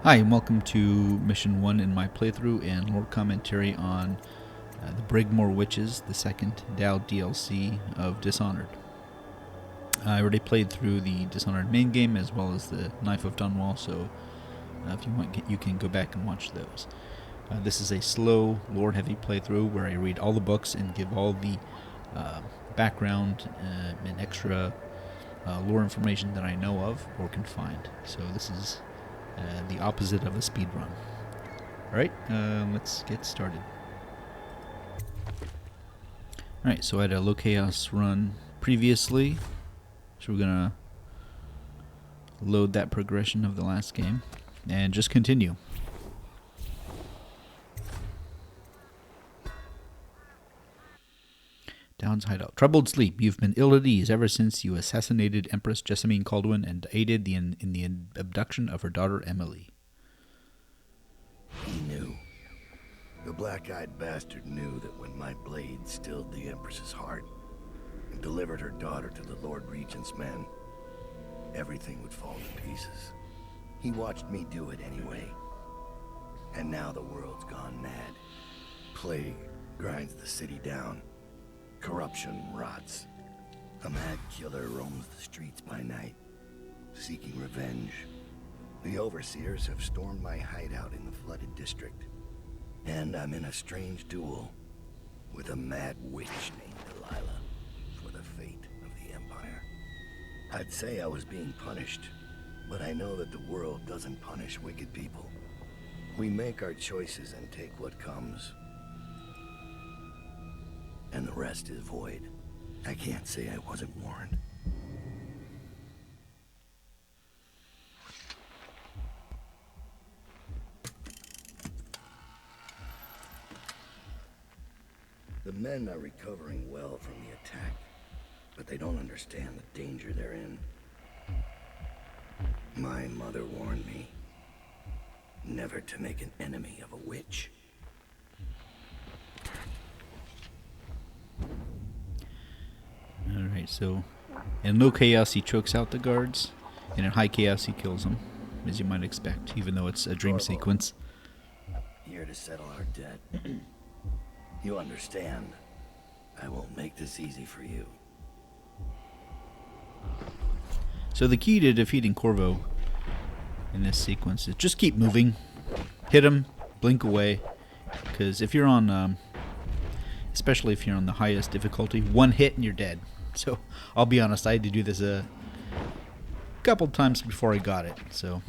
Hi, and welcome to Mission 1 in my playthrough and lore commentary on the Brigmore Witches, the second Daud DLC of Dishonored. I already played through the Dishonored main game as well as the Knife of Dunwall, so if you want, you can go back and watch those. This is a slow, lore-heavy playthrough where I read all the books and give all the background and extra lore information that I know of or can find. So this is the opposite of a speed run. Alright, let's get started. Alright, so I had a low chaos run previously, so we're gonna load that progression of the last game and just continue. Daud's hideout. Troubled sleep. You've been ill at ease ever since you assassinated Empress Jessamine Caldwin and aided in the abduction of her daughter Emily. He knew. The black-eyed bastard knew that when my blade stilled the Empress's heart and delivered her daughter to the Lord Regent's men, everything would fall to pieces. He watched me do it anyway. And now the world's gone mad. Plague grinds the city down. Corruption rots. A mad killer roams the streets by night, seeking revenge. The overseers have stormed my hideout in the flooded district, and I'm in a strange duel with a mad witch named Delilah for the fate of the Empire. I'd say I was being punished, but I know that the world doesn't punish wicked people. We make our choices and take what comes. And the rest is void. I can't say I wasn't warned. The men are recovering well from the attack, but they don't understand the danger they're in. My mother warned me never to make an enemy of a witch. Alright, so in low chaos he chokes out the guards, and in high chaos he kills them, as you might expect, even though it's a dream sequence. Here to settle our debt. You understand, I won't make this easy for you. So the key to defeating Corvo in this sequence is just keep moving, hit him, blink away, because if you're on, especially if you're on the highest difficulty, one hit and you're dead. So I'll be honest, I had to do this a couple times before I got it, so.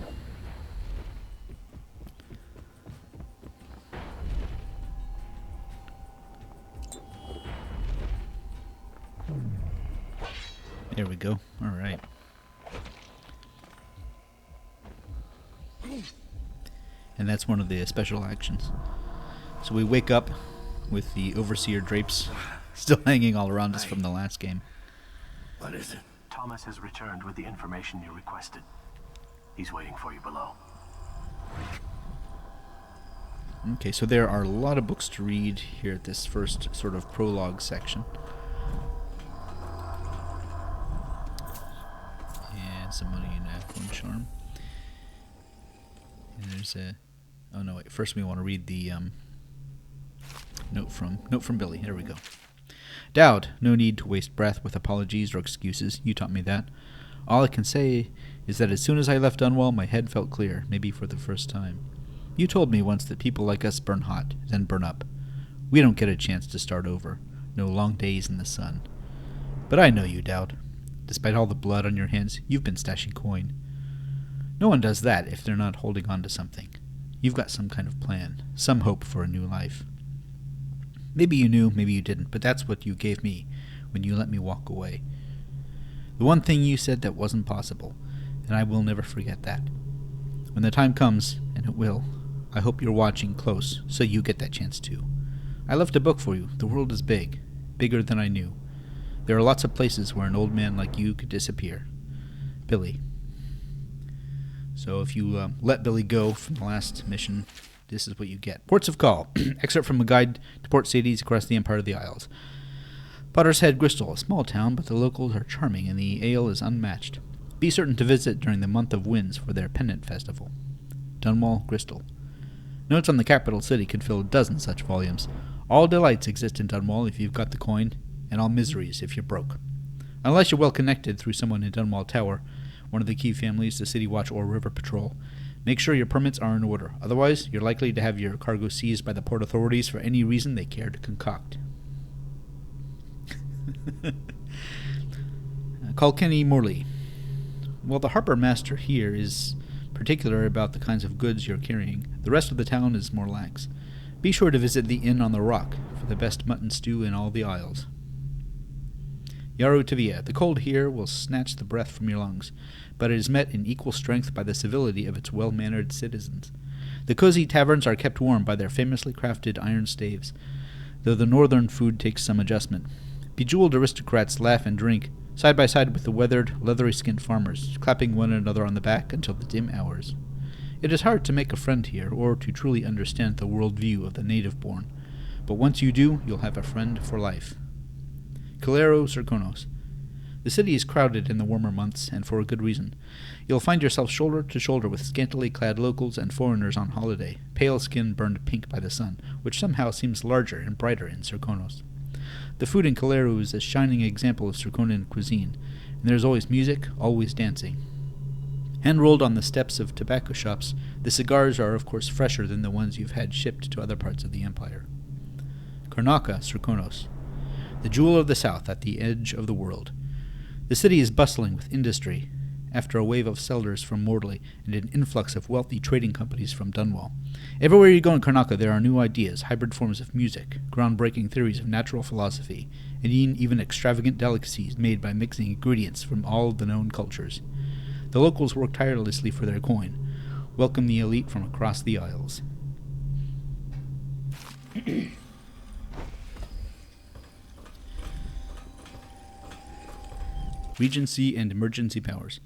There we go. All right. And that's one of the special actions. So we wake up with the overseer drapes still hanging all around us from the last game. What is it? Thomas has returned with the information you requested. He's waiting for you below. Okay, so there are a lot of books to read here at this first sort of prologue section. And some money and a phone charm. And there's a... Oh no, wait. First we want to read the note from Billy. There we go. Daud, no need to waste breath with apologies or excuses. You taught me that. All I can say is that as soon as I left Dunwall, my head felt clear, maybe for the first time. You told me once that people like us burn hot, then burn up. We don't get a chance to start over. No long days in the sun. But I know you, Daud. Despite all the blood on your hands, you've been stashing coin. No one does that if they're not holding on to something. You've got some kind of plan, some hope for a new life. Maybe you knew, maybe you didn't, but that's what you gave me when you let me walk away. The one thing you said that wasn't possible, and I will never forget that. When the time comes, and it will, I hope you're watching close so you get that chance too. I left a book for you. The world is big, bigger than I knew. There are lots of places where an old man like you could disappear. Billy. So if you let Billy go from the last mission, this is what you get. Ports of Call. Excerpt from a guide to port cities across the Empire of the Isles. Potter's Head, Bristol, a small town, but the locals are charming and the ale is unmatched. Be certain to visit during the month of winds for their pennant festival. Dunwall, Bristol. Notes on the capital city could fill a dozen such volumes. All delights exist in Dunwall if you've got the coin, and all miseries if you're broke. Unless you're well connected through someone in Dunwall Tower, one of the key families, the City Watch or River Patrol. Make sure your permits are in order. Otherwise, you're likely to have your cargo seized by the port authorities for any reason they care to concoct. Kilkenny Morley. While the harbour master here is particular about the kinds of goods you're carrying, the rest of the town is more lax. Be sure to visit the Inn on the Rock for the best mutton stew in all the Isles. Yarrow Tivia. The cold here will snatch the breath from your lungs, but it is met in equal strength by the civility of its well-mannered citizens. The cozy taverns are kept warm by their famously crafted iron staves, though the northern food takes some adjustment. Bejeweled aristocrats laugh and drink, side by side with the weathered, leathery-skinned farmers, clapping one another on the back until the dim hours. It is hard to make a friend here, or to truly understand the world-view of the native-born, but once you do, you'll have a friend for life. Calero Serkonos. The city is crowded in the warmer months, and for a good reason. You'll find yourself shoulder to shoulder with scantily clad locals and foreigners on holiday, pale skin burned pink by the sun, which somehow seems larger and brighter in Serkonos. The food in Calero is a shining example of Serkonan cuisine, and there is always music, always dancing. Hand-rolled on the steps of tobacco shops, the cigars are of course fresher than the ones you've had shipped to other parts of the empire. Karnaka, Serkonos. The jewel of the south at the edge of the world. The city is bustling with industry, after a wave of settlers from Morley and an influx of wealthy trading companies from Dunwall. Everywhere you go in Karnaka there are new ideas, hybrid forms of music, groundbreaking theories of natural philosophy, and even extravagant delicacies made by mixing ingredients from all the known cultures. The locals work tirelessly for their coin, welcome the elite from across the Isles. Regency and emergency powers.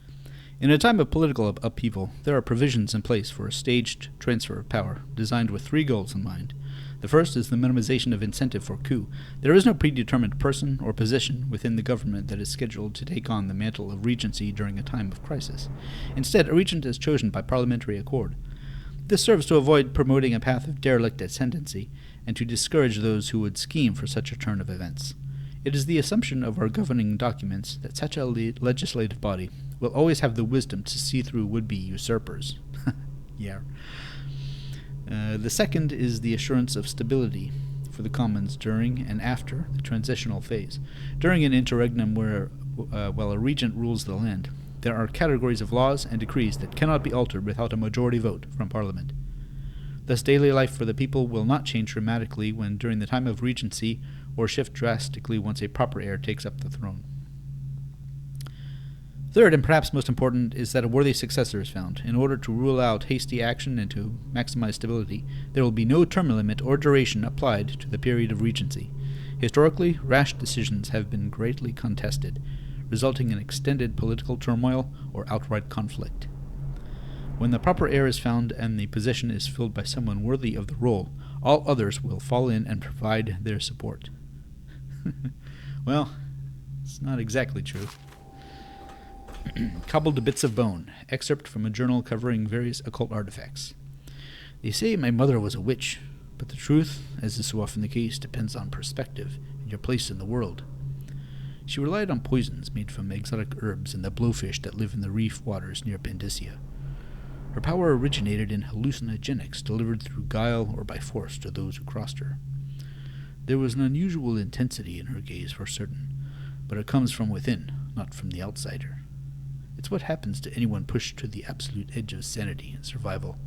In a time of political upheaval, there are provisions in place for a staged transfer of power, designed with three goals in mind. The first is the minimization of incentive for coup. There is no predetermined person or position within the government that is scheduled to take on the mantle of regency during a time of crisis. Instead, a regent is chosen by parliamentary accord. This serves to avoid promoting a path of derelict ascendancy, and to discourage those who would scheme for such a turn of events. It is the assumption of our governing documents that such a legislative body will always have the wisdom to see through would-be usurpers. Yeah. The second is the assurance of stability for the commons during and after the transitional phase. During an interregnum while a regent rules the land, there are categories of laws and decrees that cannot be altered without a majority vote from Parliament. Thus, daily life for the people will not change dramatically when during the time of regency, or shift drastically once a proper heir takes up the throne. Third, and perhaps most important, is that a worthy successor is found. In order to rule out hasty action and to maximize stability, there will be no term limit or duration applied to the period of regency. Historically, rash decisions have been greatly contested, resulting in extended political turmoil or outright conflict. When the proper heir is found and the position is filled by someone worthy of the role, all others will fall in and provide their support. Well, it's not exactly true. Cobbled Bits of Bone, excerpt from a journal covering various occult artifacts. They say my mother was a witch, but the truth, as is so often the case, depends on perspective and your place in the world. She relied on poisons made from exotic herbs and the blowfish that live in the reef waters near Pandysia. Her power originated in hallucinogenics delivered through guile or by force to those who crossed her. There was an unusual intensity in her gaze for certain, but it comes from within, not from the outsider. It's what happens to anyone pushed to the absolute edge of sanity and survival,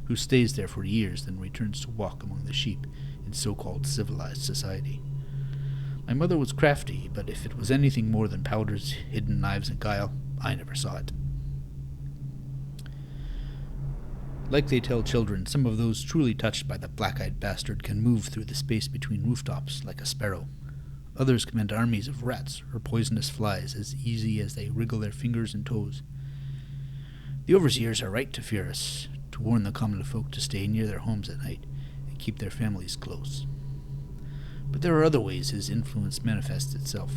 who stays there for years then returns to walk among the sheep in so-called civilized society. My mother was crafty, but if it was anything more than powders, hidden knives, and guile, I never saw it. Like they tell children, some of those truly touched by the black-eyed bastard can move through the space between rooftops like a sparrow. Others command armies of rats or poisonous flies as easy as they wriggle their fingers and toes. The overseers are right to fear us, to warn the common folk to stay near their homes at night and keep their families close. But there are other ways his influence manifests itself.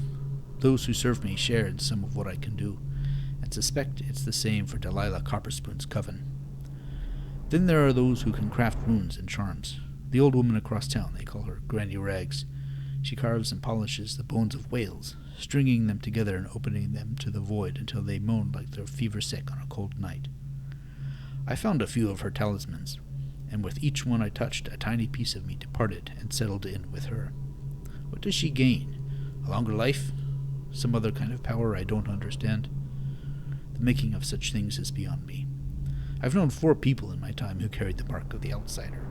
Those who serve me share in some of what I can do, and suspect it's the same for Delilah Copperspoon's coven. Then there are those who can craft runes and charms. The old woman across town, they call her Granny Rags. She carves and polishes the bones of whales, stringing them together and opening them to the void until they moan like they're fever-sick on a cold night. I found a few of her talismans, and with each one I touched, a tiny piece of me departed and settled in with her. What does she gain? A longer life? Some other kind of power I don't understand? The making of such things is beyond me. I've known 4 people in my time who carried the mark of the outsider,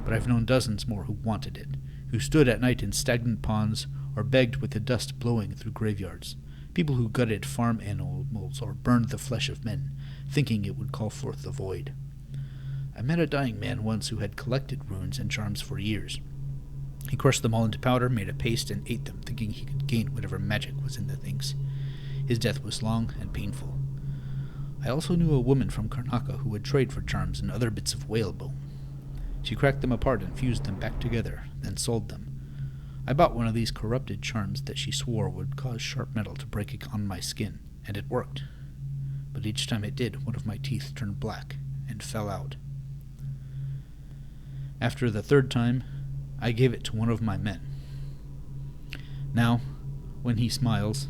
but I've known dozens more who wanted it, who stood at night in stagnant ponds or begged with the dust blowing through graveyards, people who gutted farm animals or burned the flesh of men, thinking it would call forth the void. I met a dying man once who had collected runes and charms for years. He crushed them all into powder, made a paste, and ate them, thinking he could gain whatever magic was in the things. His death was long and painful. I also knew a woman from Karnaca who would trade for charms and other bits of whale bone. She cracked them apart and fused them back together, then sold them. I bought one of these corrupted charms that she swore would cause sharp metal to break on my skin, and it worked. But each time it did, one of my teeth turned black and fell out. After the 3rd time, I gave it to one of my men. Now, when he smiles,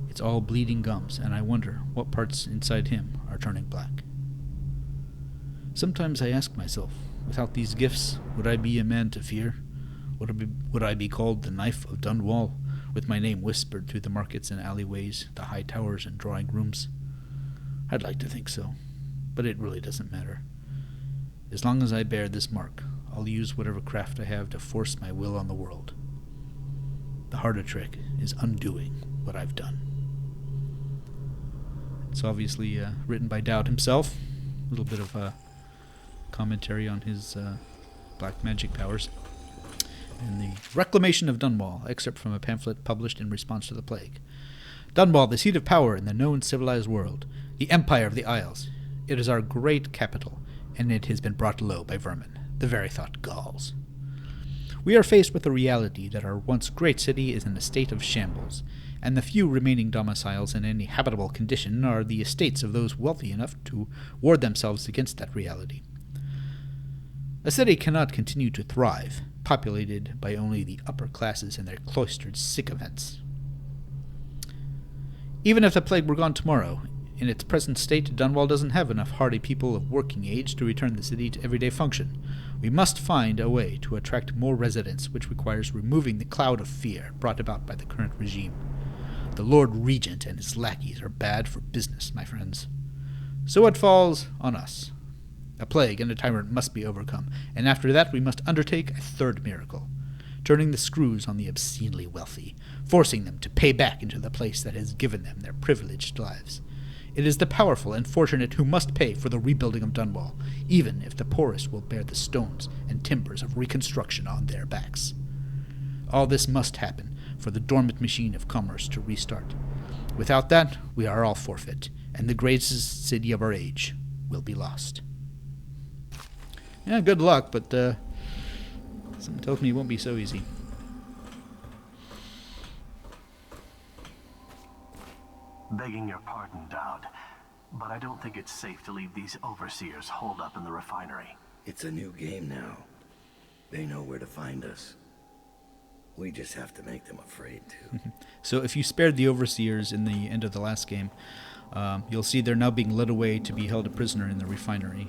it's all bleeding gums, and I wonder what parts inside him are turning black. Sometimes I ask myself, without these gifts, would I be a man to fear? Would I be called the Knife of Dunwall, with my name whispered through the markets and alleyways, the high towers and drawing rooms? I'd like to think so, but it really doesn't matter. As long as I bear this mark, I'll use whatever craft I have to force my will on the world. The harder trick is undoing what I've done. It's obviously written by Daud himself. A little bit of commentary on his black magic powers. And the Reclamation of Dunwall, excerpt from a pamphlet published in response to the plague. Dunwall, the seat of power in the known civilized world, the empire of the Isles. It is our great capital, and it has been brought low by vermin. The very thought galls. We are faced with the reality that our once great city is in a state of shambles, and the few remaining domiciles in any habitable condition are the estates of those wealthy enough to ward themselves against that reality. A city cannot continue to thrive, populated by only the upper classes and their cloistered sycophants. Even if the plague were gone tomorrow, in its present state, Dunwall doesn't have enough hardy people of working age to return the city to everyday function. We must find a way to attract more residents, which requires removing the cloud of fear brought about by the current regime. The Lord Regent and his lackeys are bad for business, my friends. So it falls on us. A plague and a tyrant must be overcome, and after that we must undertake a 3rd miracle, turning the screws on the obscenely wealthy, forcing them to pay back into the place that has given them their privileged lives. It is the powerful and fortunate who must pay for the rebuilding of Dunwall, even if the poorest will bear the stones and timbers of reconstruction on their backs. All this must happen for the dormant machine of commerce to restart. Without that, we are all forfeit, and the greatest city of our age will be lost. Yeah, good luck, but something tells me it won't be so easy. Begging your pardon, Daud, but I don't think it's safe to leave these overseers holed up in the refinery. It's a new game now. They know where to find us. We just have to make them afraid to. So if you spared the overseers in the end of the last game, you'll see they're now being led away to be held a prisoner in the refinery.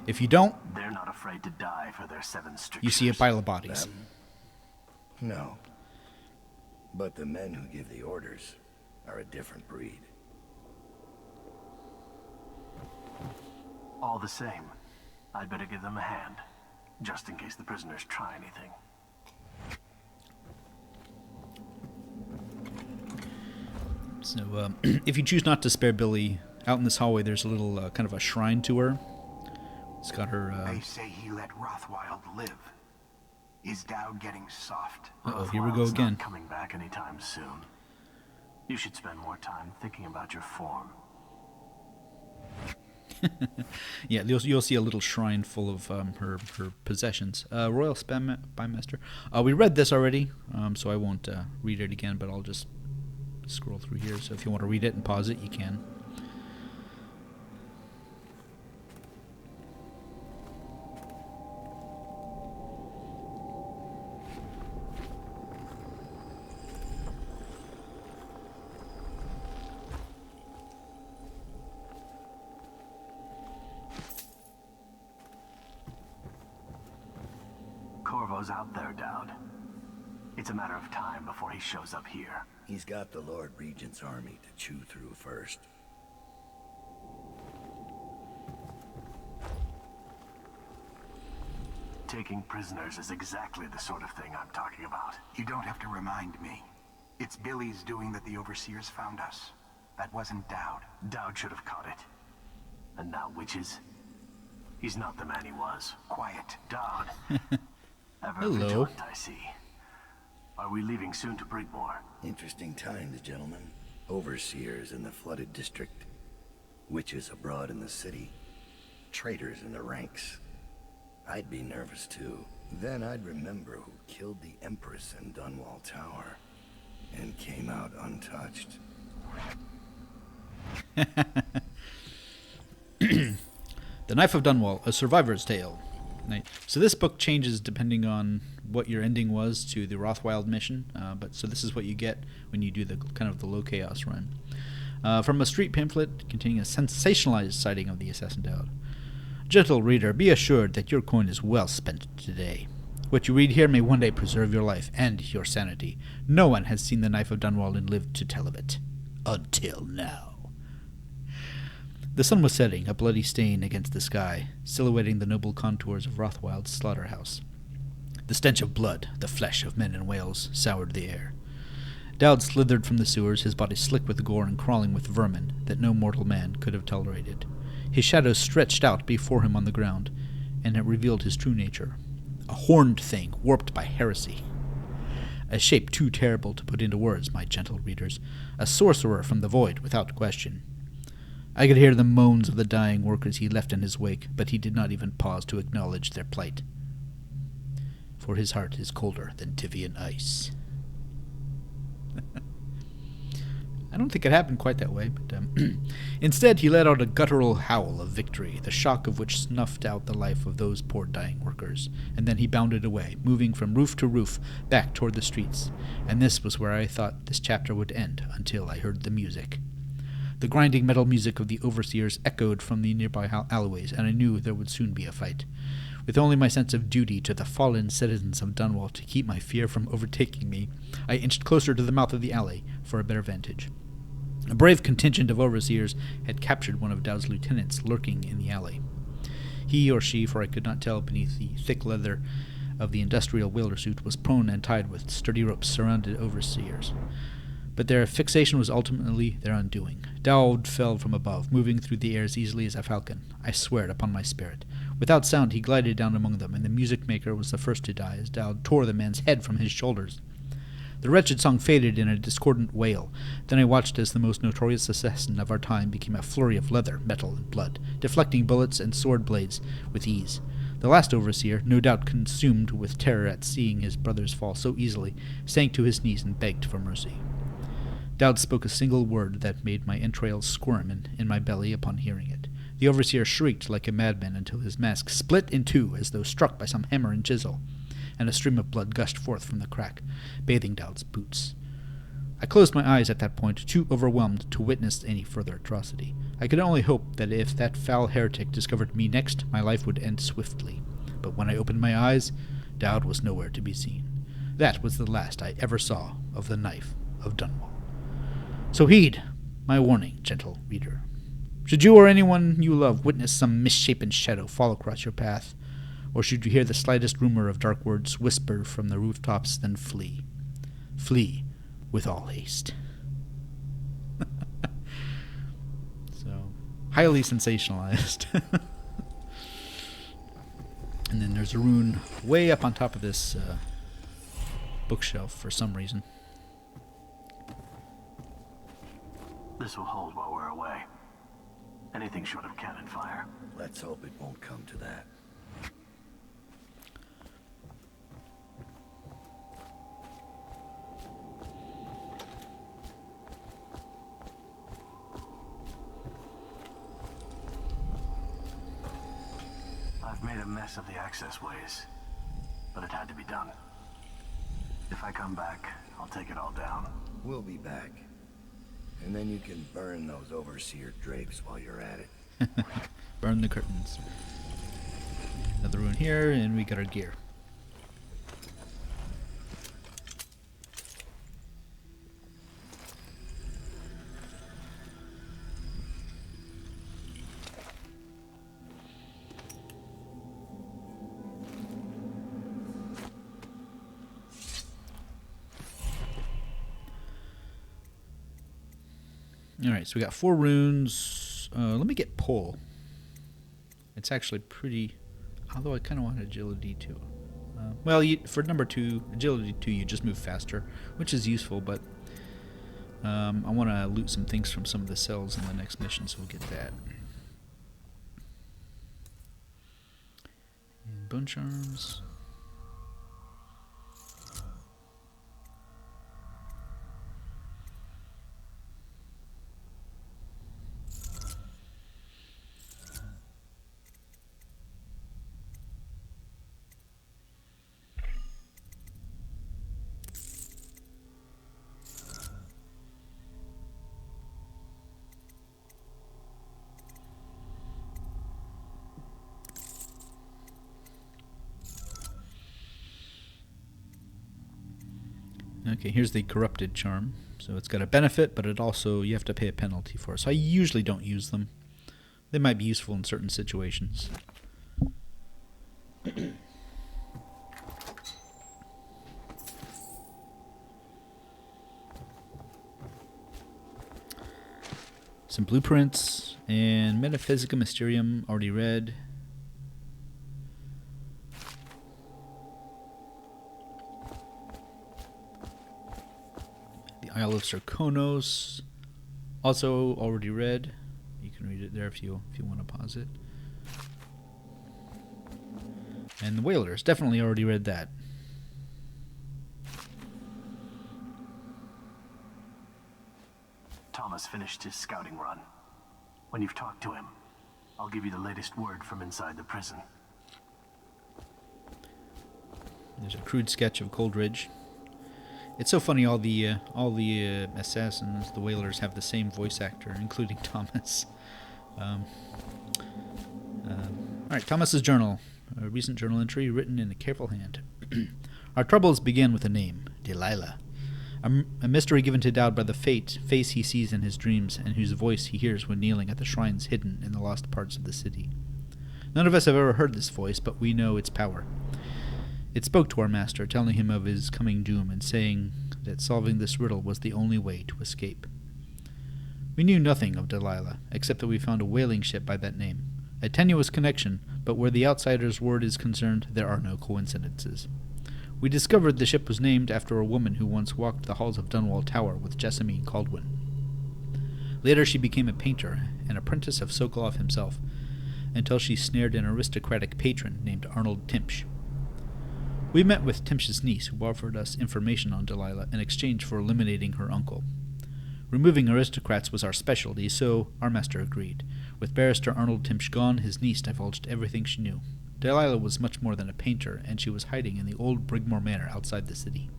If you don't, they're not afraid to die for their 7 strictures. You see a pile of bodies. No. But the men who give the orders are a different breed. All the same, I'd better give them a hand, just in case the prisoners try anything. So, if you choose not to spare Billy, out in this hallway there's a little kind of a shrine to her. It's got her... They say he let Rothwild live. Is Daud getting soft? Uh-oh, here we go again. Not coming back anytime soon. You should spend more time thinking about your form. Yeah, you'll see a little shrine full of her possessions. Royal Spymaster. We read this already, so I won't read it again, but I'll just scroll through here. So if you want to read it and pause it, you can. Brigmore's out there, Daud. It's a matter of time before he shows up here. He's got the Lord Regent's army to chew through first. Taking prisoners is exactly the sort of thing I'm talking about. You don't have to remind me. It's Billy's doing that the Overseers found us. That wasn't Daud. Daud should have caught it. And now witches? He's not the man he was. Quiet. Daud. Ever Hello. vigilant, I see. Are we leaving soon to Brigmore? Interesting times, gentlemen. Overseers in the flooded district. Witches abroad in the city. Traitors in the ranks. I'd be nervous too. Then I'd remember who killed the Empress in Dunwall Tower. And came out untouched. The Knife of Dunwall, A Survivor's Tale. Right. So this book changes depending on what your ending was to the Rothwild mission. So this is what you get when you do the kind of the low chaos run. From a street pamphlet containing a sensationalized sighting of the assassin Daud. Gentle reader, be assured that your coin is well spent today. What you read here may one day preserve your life and your sanity. No one has seen the Knife of Dunwall and lived to tell of it. Until now. The sun was setting, a bloody stain against the sky, silhouetting the noble contours of Rothwild's slaughterhouse. The stench of blood, the flesh of men and whales, soured the air. Daud slithered from the sewers, his body slick with gore and crawling with vermin that no mortal man could have tolerated. His shadow stretched out before him on the ground, and it revealed his true nature. A horned thing, warped by heresy. A shape too terrible to put into words, my gentle readers. A sorcerer from the void, without question. I could hear the moans of the dying workers he left in his wake, but he did not even pause to acknowledge their plight. For his heart is colder than Tyvian ice. I don't think it happened quite that way, but instead he let out a guttural howl of victory, the shock of which snuffed out the life of those poor dying workers, and then he bounded away, moving from roof to roof, back toward the streets, and this was where I thought this chapter would end, until I heard the music. The grinding metal music of the Overseers echoed from the nearby alleyways, and I knew there would soon be a fight. With only my sense of duty to the fallen citizens of Dunwall to keep my fear from overtaking me, I inched closer to the mouth of the alley for a better vantage. A brave contingent of Overseers had captured one of Daud's lieutenants lurking in the alley. He or she, for I could not tell beneath the thick leather of the industrial whaler suit, was prone and tied with sturdy ropes surrounded Overseers. But their fixation was ultimately their undoing. Daud fell from above, moving through the air as easily as a falcon. I swear it upon my spirit. Without sound he glided down among them, and the music maker was the first to die as Daud tore the man's head from his shoulders. The wretched song faded in a discordant wail. Then I watched as the most notorious assassin of our time became a flurry of leather, metal, and blood, deflecting bullets and sword blades with ease. The last Overseer, no doubt consumed with terror at seeing his brothers fall so easily, sank to his knees and begged for mercy. Daud spoke a single word that made my entrails squirm in my belly upon hearing it. The Overseer shrieked like a madman until his mask split in two as though struck by some hammer and chisel, and a stream of blood gushed forth from the crack, bathing Daud's boots. I closed my eyes at that point, too overwhelmed to witness any further atrocity. I could only hope that if that foul heretic discovered me next, my life would end swiftly. But when I opened my eyes, Daud was nowhere to be seen. That was the last I ever saw of the Knife of Dunwall. So heed my warning, gentle reader. Should you or anyone you love witness some misshapen shadow fall across your path, or should you hear the slightest rumor of dark words whispered from the rooftops, then flee. Flee with all haste. So, highly sensationalized. And then there's a rune way up on top of this bookshelf for some reason. This will hold while we're away. Anything short of cannon fire. Let's hope it won't come to that. I've made a mess of the access ways, but it had to be done. If I come back, I'll take it all down. We'll be back. And then you can burn those Overseer drapes while you're at it. Burn the curtains. Another rune here, and we got our gear. Alright, so we got 4 runes. Let me get pull. It's actually pretty... Although I kind of want agility too. Well, for number 2, agility 2, you just move faster, which is useful, but I want to loot some things from some of the cells in the next mission, so we'll get that. And bone charms. Okay, here's the corrupted charm. So it's got a benefit, but it also, you have to pay a penalty for it. So I usually don't use them. They might be useful in certain situations. Some blueprints and Metaphysica Mysterium, already read. Isle of Sarkonos, also already read. You can read it there if you want to pause it. And the Whalers, definitely already read that. Thomas finished his scouting run. When you've talked to him, I'll give you the latest word from inside the prison. There's a crude sketch of Coldridge. It's so funny, all the assassins, the Whalers, have the same voice actor, including Thomas. Alright, Thomas's journal. A recent journal entry written in a careful hand. Our troubles began with a name, Delilah. A mystery given to Daud by the face he sees in his dreams, and whose voice he hears when kneeling at the shrines hidden in the lost parts of the city. None of us have ever heard this voice, but we know its power. It spoke to our master, telling him of his coming doom and saying that solving this riddle was the only way to escape. We knew nothing of Delilah, except that we found a whaling ship by that name. A tenuous connection, but where the outsider's word is concerned, there are no coincidences. We discovered the ship was named after a woman who once walked the halls of Dunwall Tower with Jessamine Caldwin. Later she became a painter, an apprentice of Sokolov himself, until she snared an aristocratic patron named Arnold Timpsch. We met with Timpsch's niece, who offered us information on Delilah in exchange for eliminating her uncle. Removing aristocrats was our specialty, so our master agreed. With barrister Arnold Timpsch gone, his niece divulged everything she knew. Delilah was much more than a painter, and she was hiding in the old Brigmore Manor outside the city.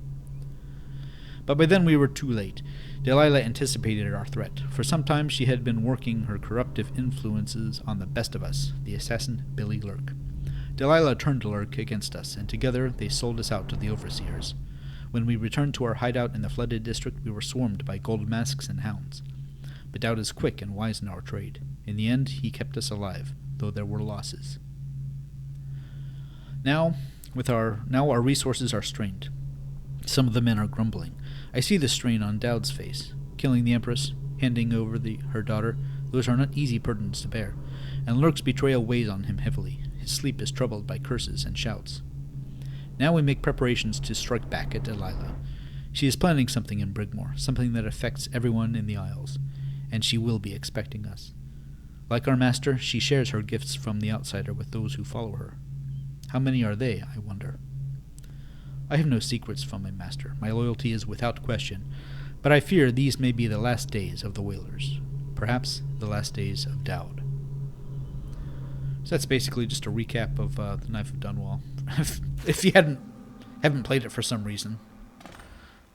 But by then we were too late. Delilah anticipated our threat. For some time she had been working her corruptive influences on the best of us, the assassin Billy Lurk. Delilah turned Lurk against us, and together they sold us out to the overseers. When we returned to our hideout in the flooded district, we were swarmed by gold masks and hounds. But Daud is quick and wise in our trade. In the end, he kept us alive, though there were losses. Now our resources are strained. Some of the men are grumbling. I see the strain on Daud's face. Killing the Empress, handing over her daughter, those are not easy burdens to bear, and Lurk's betrayal weighs on him heavily. His sleep is troubled by curses and shouts. Now we make preparations to strike back at Delilah. She is planning something in Brigmore, something that affects everyone in the Isles, and she will be expecting us. Like our master, she shares her gifts from the outsider with those who follow her. How many are they, I wonder? I have no secrets from my master. My loyalty is without question, but I fear these may be the last days of the Whalers. Perhaps the last days of Daud. So that's basically just a recap of the Knife of Dunwall. If you haven't played it for some reason,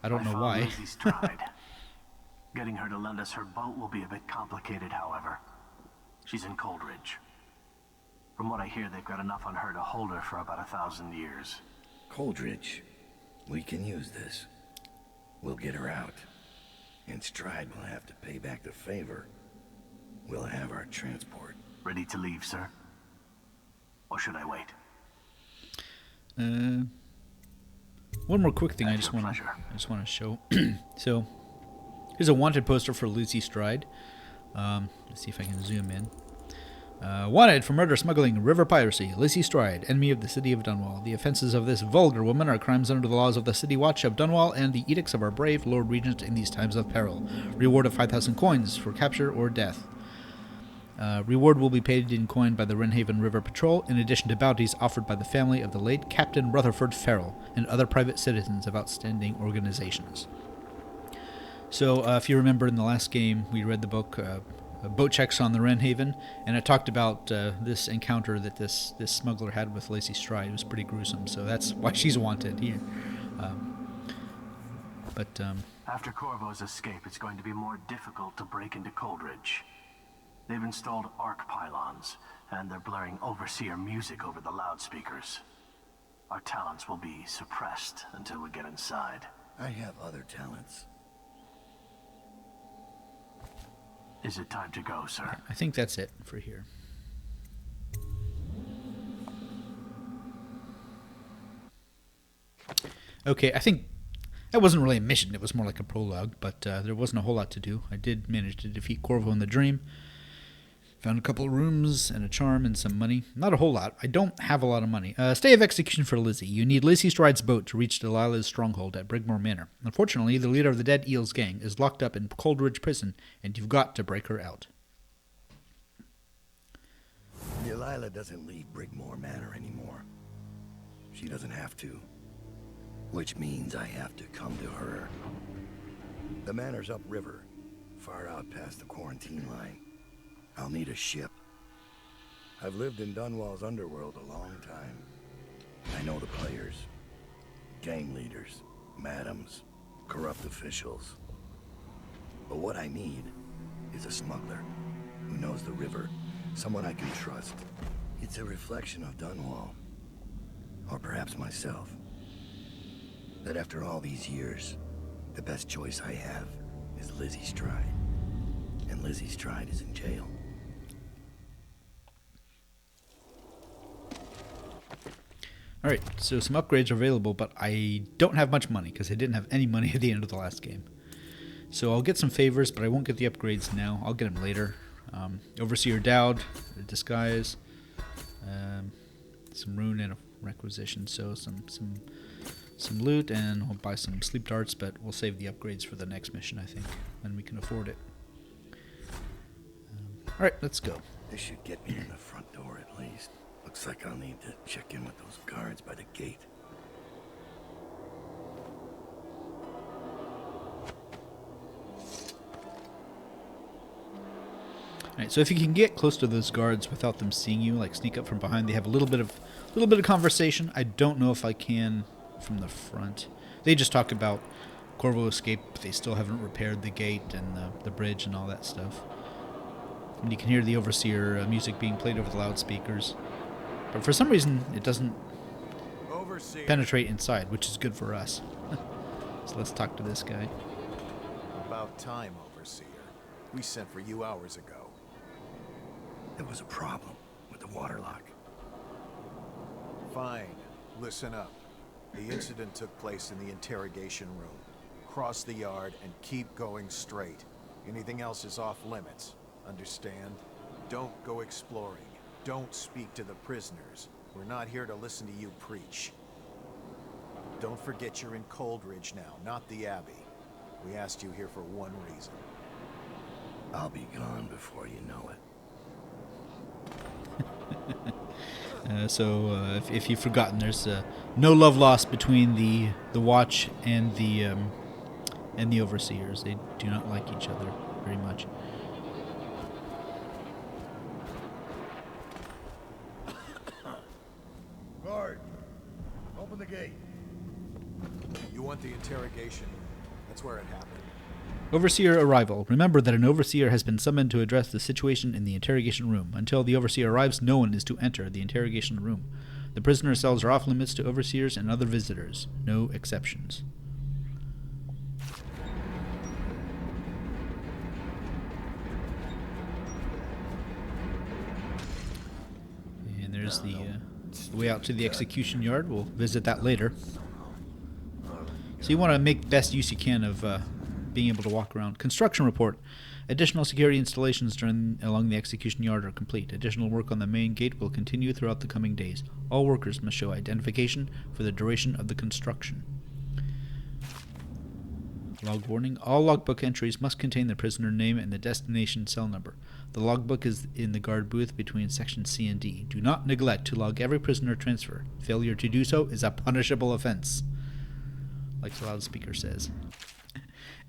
I don't know why. Lizzy's tried. Getting her to lend us her boat will be a bit complicated, however. She's in Coldridge. From what I hear, they've got enough on her to hold her for about 1,000 years. Coldridge, we can use this. We'll get her out. And Stride will have to pay back the favor. We'll have our transport. Ready to leave, sir? Or should I wait? One more quick thing I just want pleasure. to show. So, Here's a wanted poster for Lizzy Stride. Let's see if I can zoom in. Wanted for murder, smuggling, river piracy, Lizzy Stride, enemy of the city of Dunwall. The offenses of this vulgar woman are crimes under the laws of the City Watch of Dunwall and the edicts of our brave Lord Regent in these times of peril. Reward of 5,000 coins for capture or death. Reward will be paid in coin by the Wrenhaven River Patrol, in addition to bounties offered by the family of the late Captain Rutherford Farrell and other private citizens of outstanding organizations. So, if you remember in the last game, we read the book, Boat Checks on the Wrenhaven, and it talked about this encounter that this smuggler had with Lizzy Stride. It was pretty gruesome, so that's why she's wanted here. After Corvo's escape, it's going to be more difficult to break into Coldridge. They've installed arc pylons, and they're blaring Overseer music over the loudspeakers. Our talents will be suppressed until we get inside. I have other talents. Is it time to go, sir? I think that's it for here. Okay, I think that wasn't really a mission. It was more like a prologue, but there wasn't a whole lot to do. I did manage to defeat Corvo in the dream. Found a couple of rooms and a charm and some money. Not a whole lot. I don't have a lot of money. Stay of execution for Lizzy. You need Lizzy Stride's boat to reach Delilah's stronghold at Brigmore Manor. Unfortunately, the leader of the Dead Eels gang is locked up in Coldridge Prison, and you've got to break her out. Delilah doesn't leave Brigmore Manor anymore. She doesn't have to. Which means I have to come to her. The manor's upriver, far out past the quarantine line. I'll need a ship. I've lived in Dunwall's underworld a long time. I know the players. Gang leaders, madams, corrupt officials. But what I need is a smuggler who knows the river, someone I can trust. It's a reflection of Dunwall. Or perhaps myself. That after all these years, the best choice I have is Lizzy Stride. And Lizzy Stride is in jail. Alright, so some upgrades are available, but I don't have much money, because I didn't have any money at the end of the last game. So I'll get some favors, but I won't get the upgrades now. I'll get them later. Overseer Daud, Disguise, some rune and a requisition, so some loot, and I'll buy some sleep darts, but we'll save the upgrades for the next mission, I think, when we can afford it. Alright, let's go. This should get me in the front door at least. Looks like I'll need to check in with those guards by the gate. Alright, so if you can get close to those guards without them seeing you, like sneak up from behind, they have a little bit of conversation. I don't know if I can from the front. They just talk about Corvo escape, but they still haven't repaired the gate and the bridge and all that stuff. And you can hear the Overseer music being played over the loudspeakers. But for some reason, it doesn't penetrate inside, which is good for us. So let's talk to this guy. About time, Overseer. We sent for you hours ago. There was a problem with the waterlock. Fine. Listen up. The incident took place in the interrogation room. Cross the yard and keep going straight. Anything else is off limits. Understand? Don't go exploring. Don't speak to the prisoners. We're not here to listen to you preach. Don't forget you're in Coldridge now, not the Abbey. We asked you here for one reason. I'll be gone before you know it. So if you've forgotten, there's no love lost between the Watch and the Overseers. They do not like each other very much. Guard, open the gate. You want the interrogation? That's where it happened. Overseer arrival. Remember that an Overseer has been summoned to address the situation in the interrogation room. Until the Overseer arrives, no one is to enter the interrogation room. The prisoner cells are off limits to Overseers and other visitors. No exceptions. And there's the way out to the execution yard. We'll visit that later. So you want to make the best use you can of being able to walk around. Construction report. Additional security installations along the execution yard are complete. Additional work on the main gate will continue throughout the coming days. All workers must show identification for the duration of the construction. Log warning. All logbook entries must contain the prisoner name and the destination cell number. The logbook is in the guard booth between Section C and D. Do not neglect to log every prisoner transfer. Failure to do so is a punishable offense, like the loudspeaker says.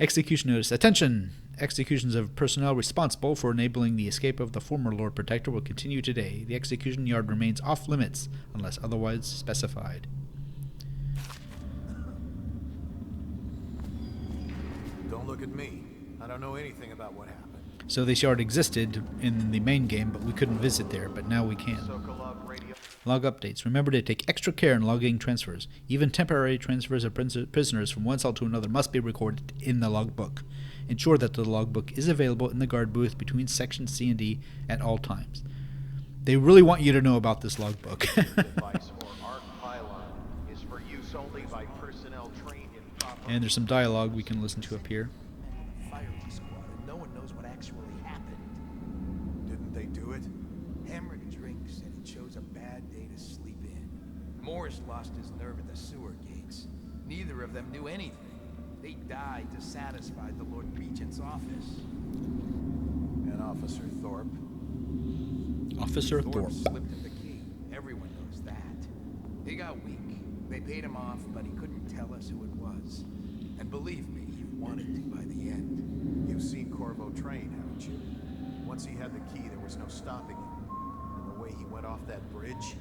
Execution notice. Attention! Executions of personnel responsible for enabling the escape of the former Lord Protector will continue today. The execution yard remains off limits unless otherwise specified. Don't look at me. I don't know anything about what happened. So this yard existed in the main game, but we couldn't visit there, but now we can. Log updates. Remember to take extra care in logging transfers. Even temporary transfers of prisoners from one cell to another must be recorded in the logbook. Ensure that the logbook is available in the guard booth between Sections C and D at all times. They really want you to know about this logbook. And there's some dialogue we can listen to up here. No one knows what actually happened. Didn't they do it? Hammered drinks and he chose a bad day to sleep in. Morris lost his nerve at the sewer gates. Neither of them knew anything. They died to satisfy the Lord Regent's office. And Officer Thorpe. Officer Thorpe. Slipped him the key. Everyone knows that. He got weak. They paid him off, but he couldn't tell us who it was. And believe me, he wanted to by the end. You've seen Corvo train, haven't you? Once he had the key, there was no stopping him. And the way he went off that bridge,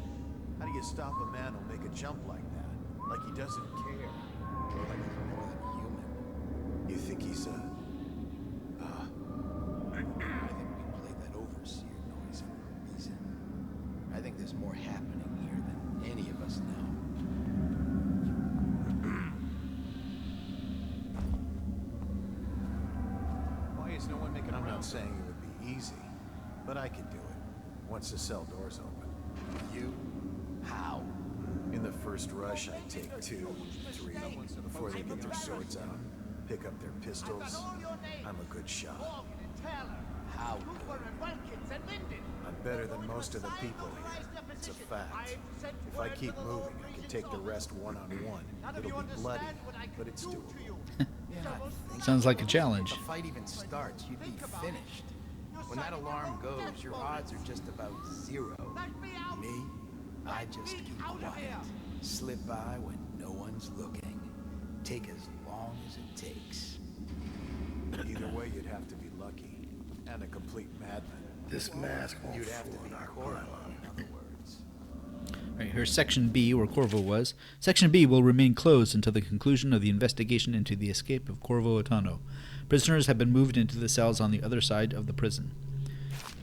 how do you stop a man who'll make a jump like that? Like he doesn't care. Or like he's more than human. You think he's I think we played that overseer noise for a reason. I think there's more happening here than any of us know. Why is no one making I'm not saying it would be easy, but I could do it once the cell doors open. You? How? In the first rush, I take 2, 3, before they get their swords out, pick up their pistols. I'm a good shot. How? I'm better than most of the people here. It's a fact. If I keep moving, I can take the rest one-on-one. It'll be bloody, but it's doable. Sounds like a challenge. If the fight even starts, you'd be finished. When that alarm goes, your odds are just about 0. Me? I just keep quiet. Slip by when no one's looking. Take as long as it takes. Either way, you'd have to be lucky. And a complete madman. This mask won't You'd have to fool be an arc Corvo, pylon. in other words. Right, here's Section B, where Corvo was. Section B will remain closed until the conclusion of the investigation into the escape of Corvo Atano. Prisoners have been moved into the cells on the other side of the prison.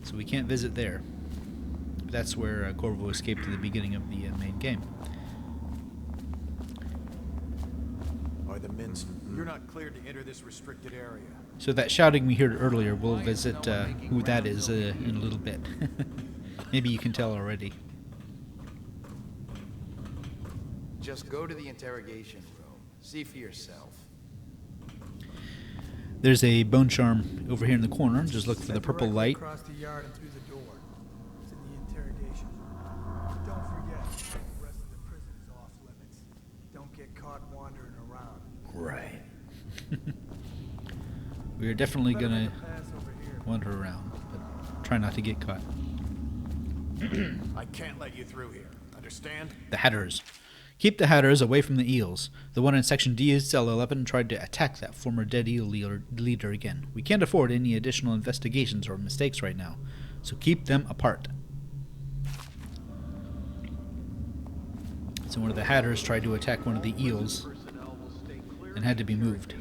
So we can't visit there. That's where Corvo escaped at the beginning of the main game. Are the men's... You're not cleared to enter this restricted area. So that shouting we heard earlier, we'll visit who that is in a little bit. Maybe you can tell already. Just go to the interrogation room. See for yourself. There's a bone charm over here in the corner. Just look for the purple light. Across the yard and through the door. It's in the interrogation room. Don't forget, the rest of the prison is off limits. Don't get caught wandering around. Right. We are definitely Better gonna make a pass over here. wander around, but try not to get caught. I can't let you through here. Understand? The Hatters. Keep the Hatters away from the eels. The one in Section D, Cell 11, tried to attack that former dead eel leader again. We can't afford any additional investigations or mistakes right now, so keep them apart. So one of the Hatters tried to attack one of the eels and had to be moved.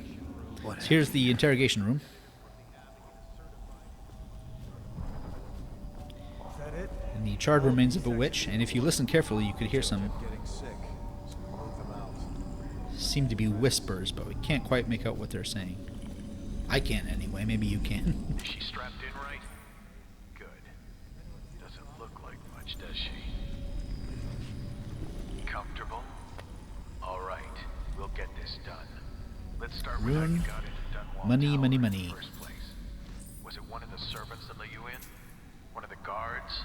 So here's the interrogation room. Is that it? And the charred remains of a witch, and if you listen carefully, you could hear some Getting sick. So move them out. seem to be whispers, but we can't quite make out what they're saying. I can't anyway, maybe you can. Is she strapped in right? Good. Doesn't look like much, does she? Comfortable? All right, we'll get this done. Let's start with how Ruin. you got into Dunwall Money, Tower money, in the money. first place. Was it one of the servants that let you in? One of the guards?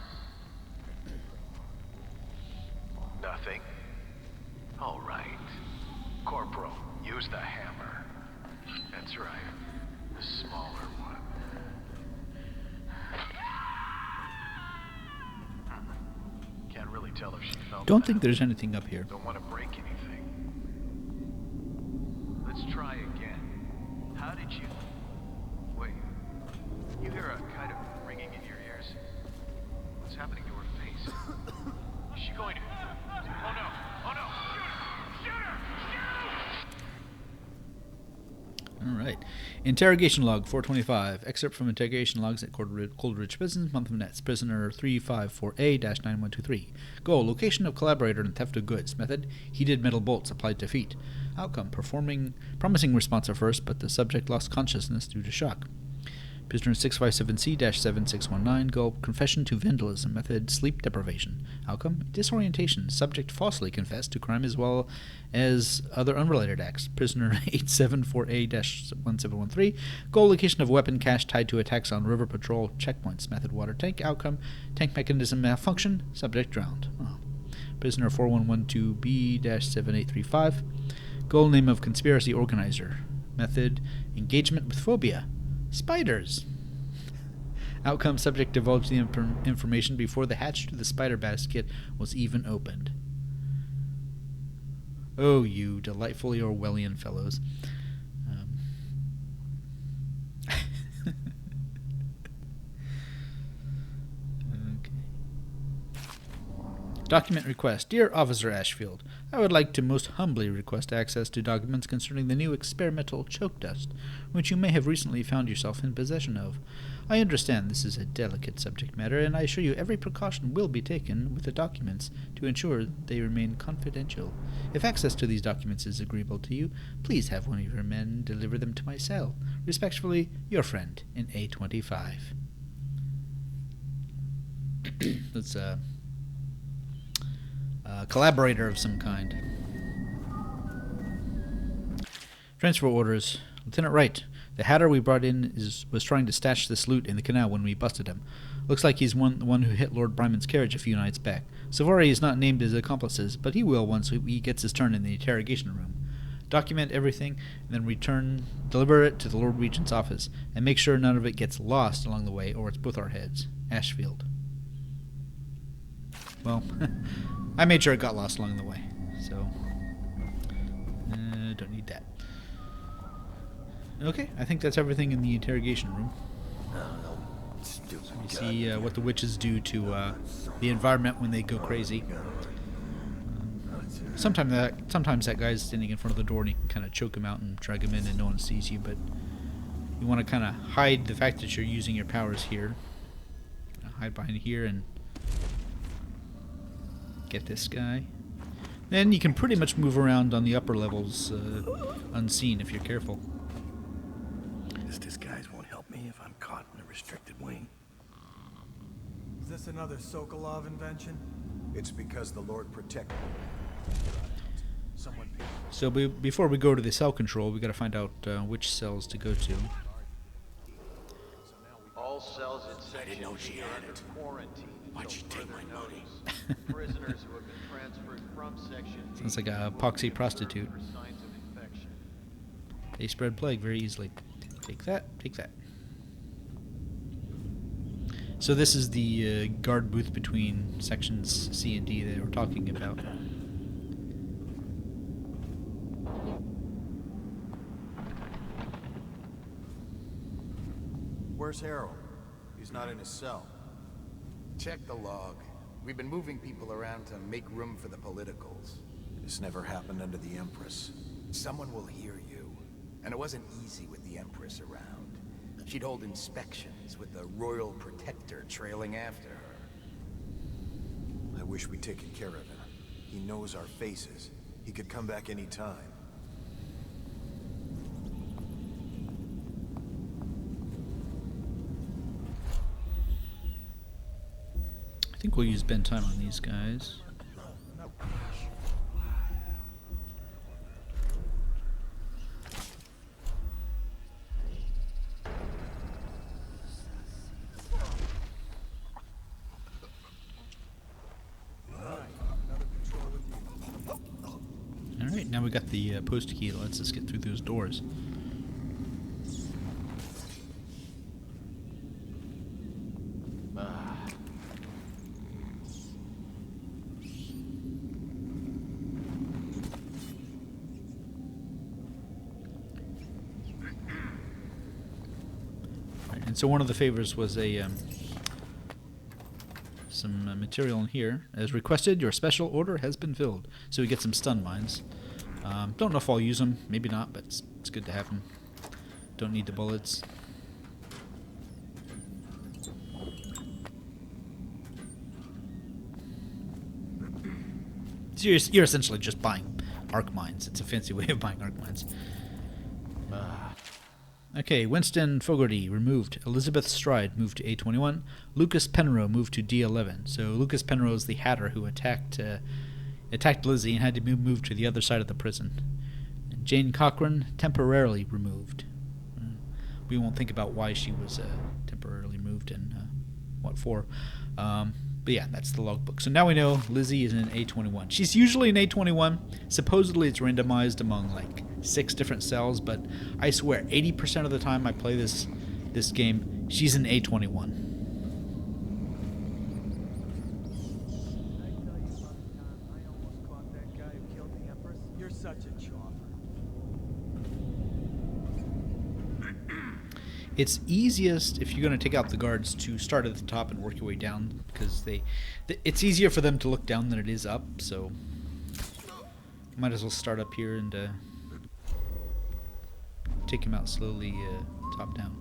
Nothing? All right. Corporal, use the hammer. That's right. The smaller one. Can't really tell if she felt Don't that. think there's anything up here. Don't want to break anything. Let's try again. How did you... Wait. You hear a kind of ringing in your ears? What's happening to her face? Is she going to... Oh no! Oh no! Shoot her! Shoot her! All right. Interrogation log 425. Excerpt from interrogation logs at Coldridge Prison, month of nets. Prisoner 354A-9123. Goal: location of collaborator and theft of goods. Method: heated metal bolts applied to feet. Outcome: promising response at first, but the subject lost consciousness due to shock. Prisoner 657C-7619. Goal: confession to vandalism. Method: sleep deprivation. Outcome: disorientation. Subject falsely confessed to crime as well as other unrelated acts. Prisoner 874A-1713. Goal: location of weapon cache tied to attacks on river patrol checkpoints. Method: water tank. Outcome: tank mechanism malfunction. Subject drowned. Oh. Prisoner 4112B-7835. Goal: name of conspiracy organizer. Method: engagement with phobia. Spiders. Outcome: subject divulged the information before the hatch to the spider basket was even opened. Oh, you delightfully Orwellian fellows. Okay. Document request. Dear Officer Ashfield, I would like to most humbly request access to documents concerning the new experimental choke dust, which you may have recently found yourself in possession of. I understand this is a delicate subject matter, and I assure you every precaution will be taken with the documents to ensure they remain confidential. If access to these documents is agreeable to you, please have one of your men deliver them to my cell. Respectfully, your friend in A25. That's a collaborator of some kind. Transfer orders. Lieutenant Wright, the hatter we brought in was trying to stash this loot in the canal when we busted him. Looks like he's the one who hit Lord Bryman's carriage a few nights back. Savori is not named as accomplices, but he will once he gets his turn in the interrogation room. Document everything, and then deliver it to the Lord Regent's office, and make sure none of it gets lost along the way, or it's both our heads. Ashfield. Well, I made sure it got lost along the way, so don't need that. Okay, I think that's everything in the interrogation room. You see what the witches do to the environment when they go crazy. Sometimes that guy's standing in front of the door and you can kind of choke him out and drag him in and no one sees you, but you want to kind of hide the fact that you're using your powers here. Hide behind here and get this guy. Then you can pretty much move around on the upper levels unseen if you're careful. This disguise won't help me if I'm caught in a restricted wing. Is this another Sokolov invention? It's because the Lord protected me. Someone paid. So before we go to the cell control, we got to find out which cells to go to. All cells in section B are under quarantine. Why'd you take my money? Prisoners who have been transferred from section B Sounds like a poxy prostitute. for signs of infection. They spread plague very easily. Take that, take that. So this is the guard booth between sections C and D that they were talking about. Where's Harold? He's not in his cell. Check the log. We've been moving people around to make room for the politicals. This never happened under the Empress. Someone will hear you. And it wasn't easy with the Empress around. She'd hold inspections with the Royal Protector trailing after her. I wish we'd taken care of him. He knows our faces. He could come back any time. I think we'll use Ben time on these guys. now we got the post key that lets us get through those doors. Right, and so one of the favors was a some material in here. As requested, your special order has been filled. So we get some stun mines. Don't know if I'll use them. Maybe not, but it's good to have them. Don't need the bullets. So you're essentially just buying arc mines. It's a fancy way of buying arc mines. Okay, Winston Fogarty removed. Elizabeth Stride moved to A21. Lucas Penrose moved to D11. So Lucas Penrose is the Hatter who attacked Lizzy and had to move to the other side of the prison. And Jane Cochran temporarily removed. We won't think about why she was temporarily moved and what for. But yeah, that's the logbook. So now we know Lizzy is in A21. She's usually in A21. Supposedly it's randomized among like 6 different cells, but I swear 80% of the time I play this game, she's in A21. You're such a chopper. It's easiest if you're going to take out the guards to start at the top and work your way down, because it's easier for them to look down than it is up, so might as well start up here and take him out slowly top down.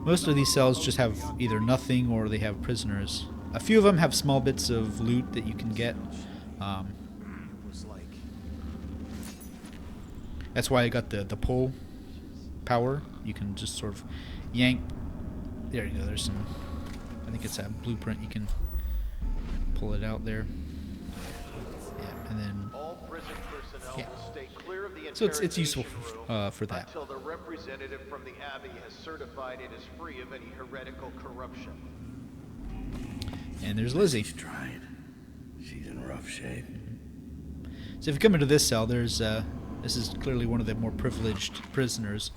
Most of these cells just have either nothing or they have prisoners. A few of them have small bits of loot that you can get. That's why I got the pull power. You can just sort of yank. There you go. There's some. I think it's that blueprint. You can pull it out there. Yeah, and then. Yeah. So it's useful for that. Until the representative from the Abbey has certified it is free of any heretical corruption. And there's Lizzy. Tried. She's in rough shape. So if you come into this cell, there's this is clearly one of the more privileged prisoners.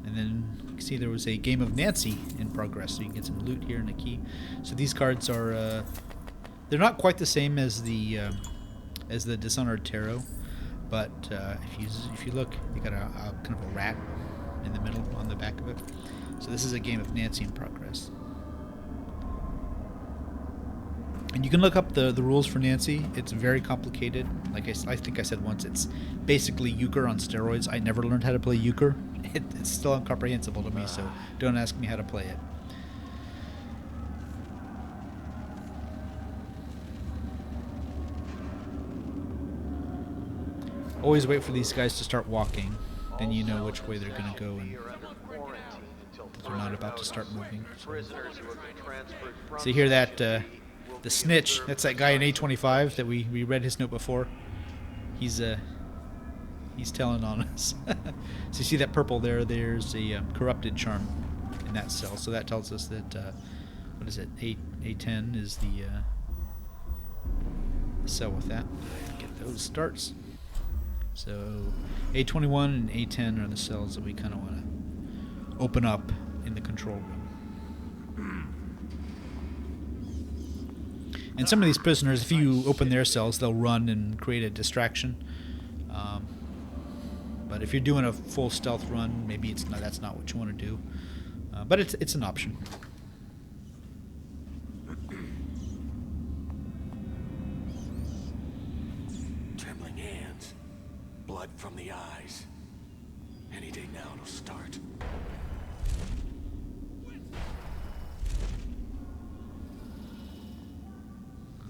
And then you can see there was a game of Nancy in progress, so you can get some loot here and a key. So these cards are they're not quite the same as the Dishonored Tarot, but if you look, you got a kind of a rat in the middle on the back of it. So this is a game of Nancy in progress. And you can look up the rules for Nancy. It's very complicated. Like I think I said once, it's basically euchre on steroids. I never learned how to play euchre. It's still incomprehensible to me, so don't ask me how to play it. Always wait for these guys to start walking. Then you know which way they're going to go, and they're not about to start moving. So you hear that, the snitch, that's that guy in A25 that we read his note before. He's telling on us. So you see that purple there, there's a corrupted charm in that cell. So that tells us that, what is it, A10 is the cell with that. Get those starts. So A21 and A10 are the cells that we kind of want to open up in the control room. And some of these prisoners, if you open their cells, they'll run and create a distraction. But if you're doing a full stealth run, maybe that's not what you want to do. But it's an option. Trembling hands, blood from the eyes. Any day now it'll start.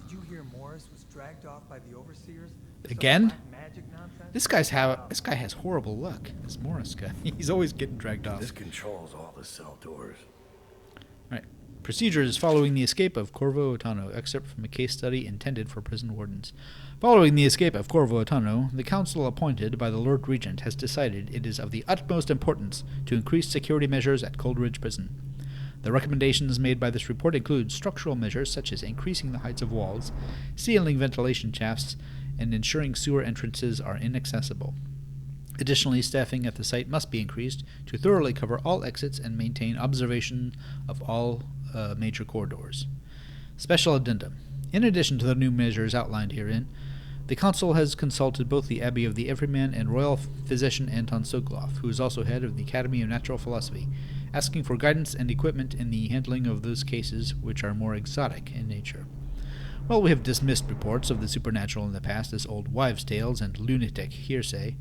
Did you hear Morris was dragged off by the overseers? Again? Magic nonsense? This guy has horrible luck. This Morris guy. He's always getting dragged off. This controls all the cell doors. Right. Procedures following the escape of Corvo Otano. Excerpt from a case study intended for prison wardens. Following the escape of Corvo Otano, the council appointed by the Lord Regent has decided it is of the utmost importance to increase security measures at Coldridge Prison. The recommendations made by this report include structural measures such as increasing the heights of walls, sealing ventilation shafts, and ensuring sewer entrances are inaccessible. Additionally, staffing at the site must be increased to thoroughly cover all exits and maintain observation of all major corridors. Special addendum. In addition to the new measures outlined herein, the Council has consulted both the Abbey of the Everyman and Royal Physician Anton Sokolov, who is also head of the Academy of Natural Philosophy, asking for guidance and equipment in the handling of those cases which are more exotic in nature. While we have dismissed reports of the supernatural in the past as old wives' tales and lunatic hearsay,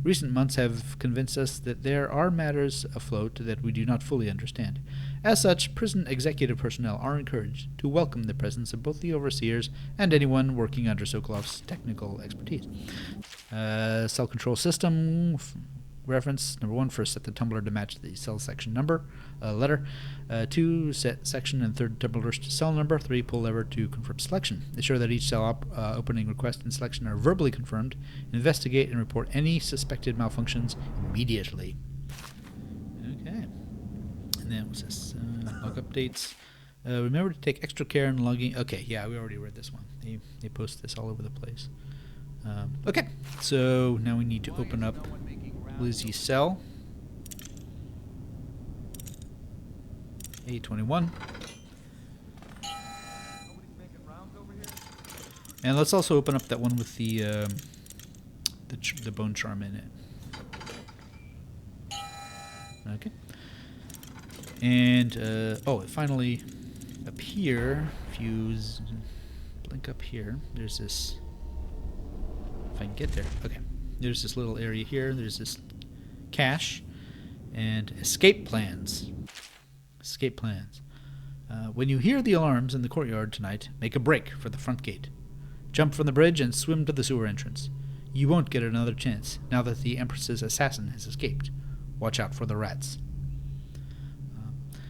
recent months have convinced us that there are matters afloat that we do not fully understand. As such, prison executive personnel are encouraged to welcome the presence of both the overseers and anyone working under Sokolov's technical expertise. Cell control system reference: number 1, first set the tumbler to match the cell section number, letter. 2, set section and third tumblers to cell number. 3, pull lever to confirm selection. Ensure that each cell opening request and selection are verbally confirmed. Investigate and report any suspected malfunctions immediately. Okay. And then what's this? Log updates. Remember to take extra care in logging. Okay, yeah, we already read this one. They post this all over the place. Okay, so now we need to open up Lizzy's cell. A21. And let's also open up that one with the bone charm in it. Okay. And finally up here, if you blink up here, there's this. If I can get there. Okay. There's this little area here. There's this cache and escape plans. Escape plans. When you hear the alarms in the courtyard tonight, make a break for the front gate. Jump from the bridge and swim to the sewer entrance. You won't get another chance now that the Empress's assassin has escaped. Watch out for the rats.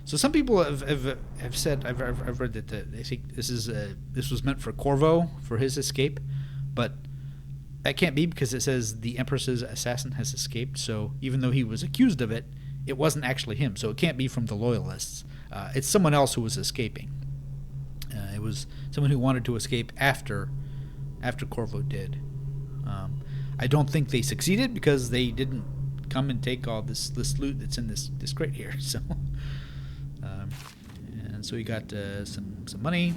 So some people have said, I've read that they think this was meant for Corvo for his escape, but that can't be because it says the Empress's assassin has escaped. So even though he was accused of it, it wasn't actually him. So it can't be from the Loyalists. It's someone else who was escaping. It was someone who wanted to escape after Corvo did. I don't think they succeeded because they didn't come and take all this loot that's in this crate here. So, and so we got some money.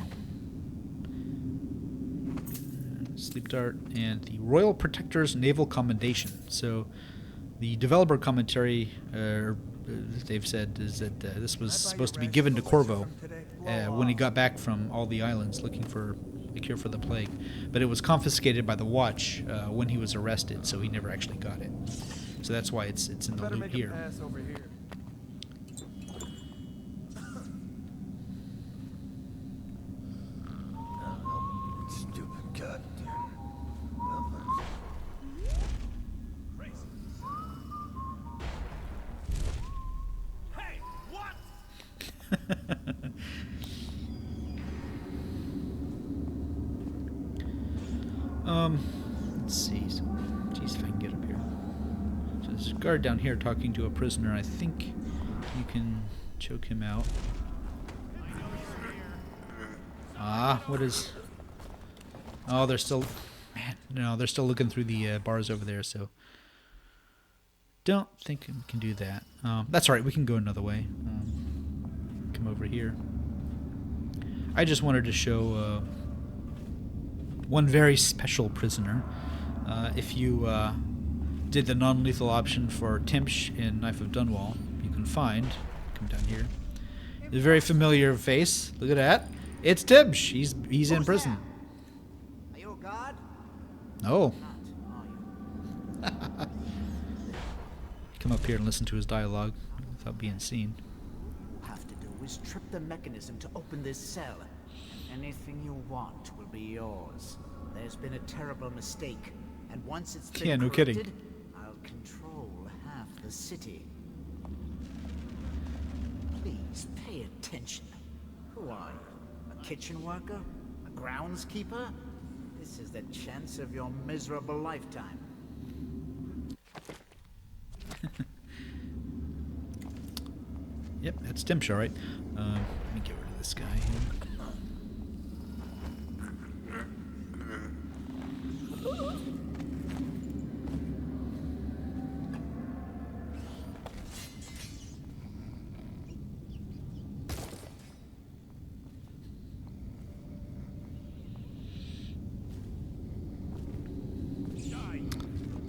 Sleep dart, and the Royal Protector's Naval Commendation. So the developer commentary they've said is that this was supposed to be given to Corvo when he got back from all the islands looking for a cure for the plague, but it was confiscated by the Watch when he was arrested, so he never actually got it. So that's why it's in the loot here. Let's see. Jeez, if I can get up here. So there's a guard down here talking to a prisoner. I think you can choke him out. What is... Oh, they're still... Man, no, they're still looking through the bars over there, so... Don't think we can do that. That's alright, we can go another way. Come over here. I just wanted to show one very special prisoner. If you did the non-lethal option for Timsh in Knife of Dunwall, you can find, come down here, a very familiar face. Look at that. It's Timsh. He's in prison. Are you a god? No. Come up here and listen to his dialogue without being seen. Have to do is trip the mechanism to open this cell. Anything you want will be yours. There's been a terrible mistake, and once it's been no corrected, kidding. I'll control half the city. Please pay attention. Who are you? A kitchen worker? A groundskeeper? This is the chance of your miserable lifetime. Yep, that's Timsh, all right. Let me get rid of this guy here.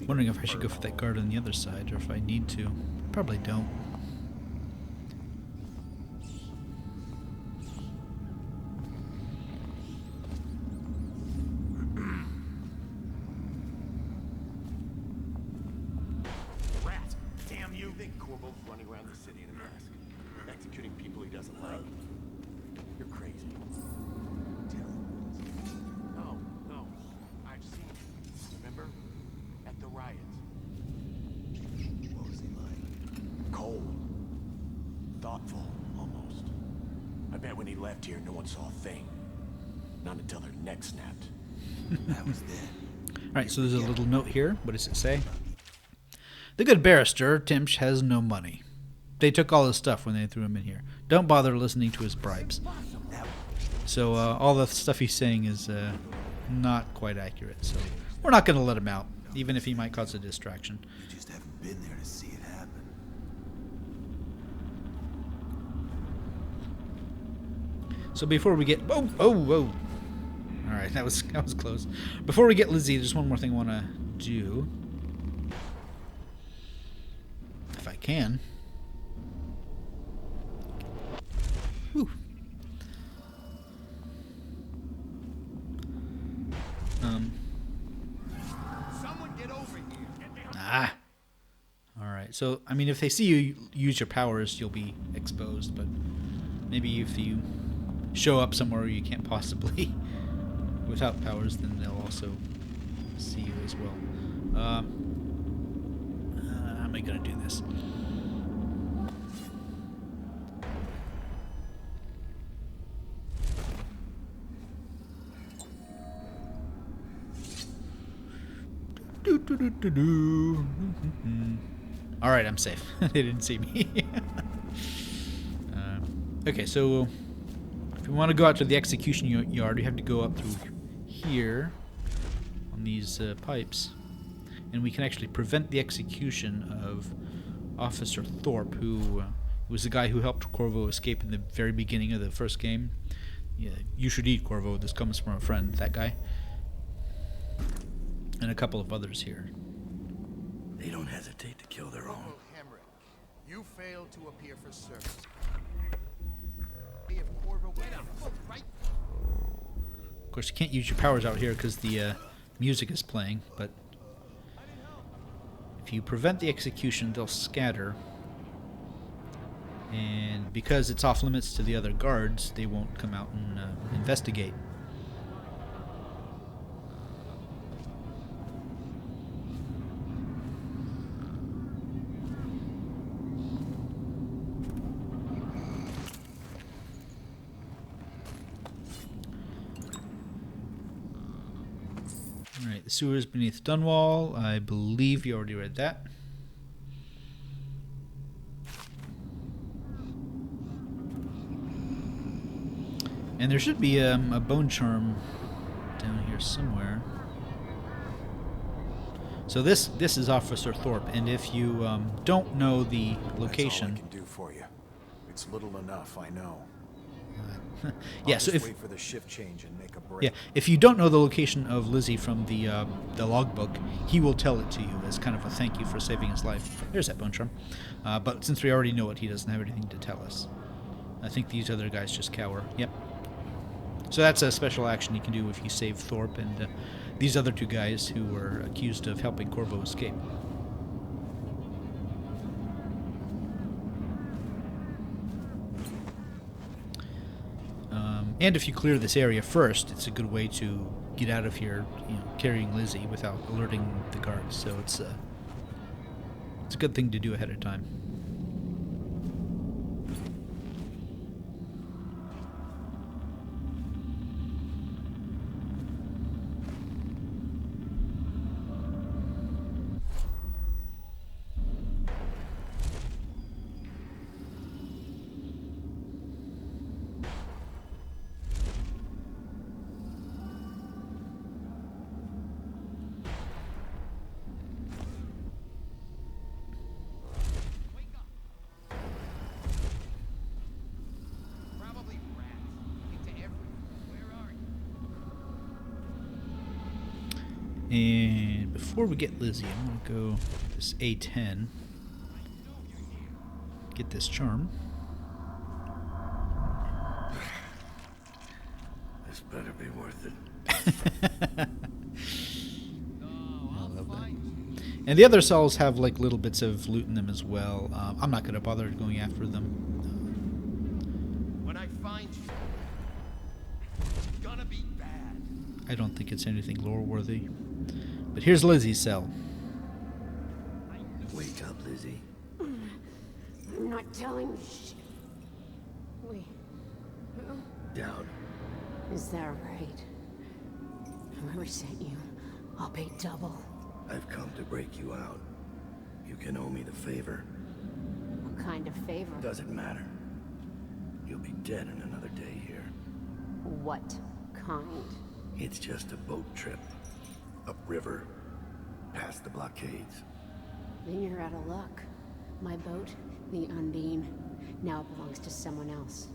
Wondering if I should go for that guard on the other side, or if I need to. Probably don't. Rat! Damn you! Think Corvo's running around the city in a mask, executing people he doesn't like. You're crazy. No, no. I've seen him. Remember? At the riots. What was he like? Cold. Thoughtful, almost. I bet when he left here, no one saw a thing. Not until their neck snapped. That was then. Alright, so there's a little note here. What does it say? The good barrister, Timsh, has no money. They took all his stuff when they threw him in here. Don't bother listening to his bribes. So all the stuff he's saying is not quite accurate. So we're not going to let him out, even if he might cause a distraction. You just haven't been there to see it happen. So before we get... Whoa, whoa, whoa. Alright, that was close. Before we get Lizzy, there's one more thing I want to do. If I can. Whew. Someone get over here. Ah. Alright, so, I mean, if they see you use your powers, you'll be exposed, but maybe if you show up somewhere you can't possibly without powers, then they'll also see you as well. How am I going to do this? Alright, I'm safe. They didn't see me. Okay, so if you want to go out to the execution yard, you have to go up through here on these pipes. And we can actually prevent the execution of Officer Thorpe, who was the guy who helped Corvo escape in the very beginning of the first game. Yeah, you should eat, Corvo. This comes from a friend. That guy. And a couple of others here. They don't hesitate to kill their own. You failed to appear for service. Of course, you can't use your powers out here because the music is playing, but if you prevent the execution, they'll scatter. And because it's off limits to the other guards, they won't come out and investigate. Alright, the sewers beneath Dunwall. I believe you already read that. And there should be a bone charm down here somewhere. So this is Officer Thorpe, and if you don't know the location... That's all I can do for you. It's little enough, I know. Yeah, I'll so just if wait for the shift change and make a break. yeah, if you don't know the location of Lizzy from the logbook, he will tell it to you as kind of a thank you for saving his life. There's that bone charm. But since we already know it, he doesn't have anything to tell us. I think these other guys just cower. Yep. So that's a special action you can do if you save Thorpe and these other two guys who were accused of helping Corvo escape. And if you clear this area first, it's a good way to get out of here, carrying Lizzy without alerting the guards. So it's a good thing to do ahead of time. And before we get Lizzy, I'm going to go this A10. Get this charm. This better be worth it. I love that. And the other cells have like little bits of loot in them as well. I'm not going to bother going after them. When I find you, it's gonna be bad. I don't think it's anything lore worthy. But here's Lizzy's cell. Wake up, Lizzy. I'm not telling you shit. Wait. Who? Down. Is that right? Whoever sent you, I'll pay double. I've come to break you out. You can owe me the favor. What kind of favor? Doesn't matter. You'll be dead in another day here. What kind? It's just a boat trip. Upriver. Past the blockades. Then you're out of luck. My boat, the Undine, now belongs to someone else.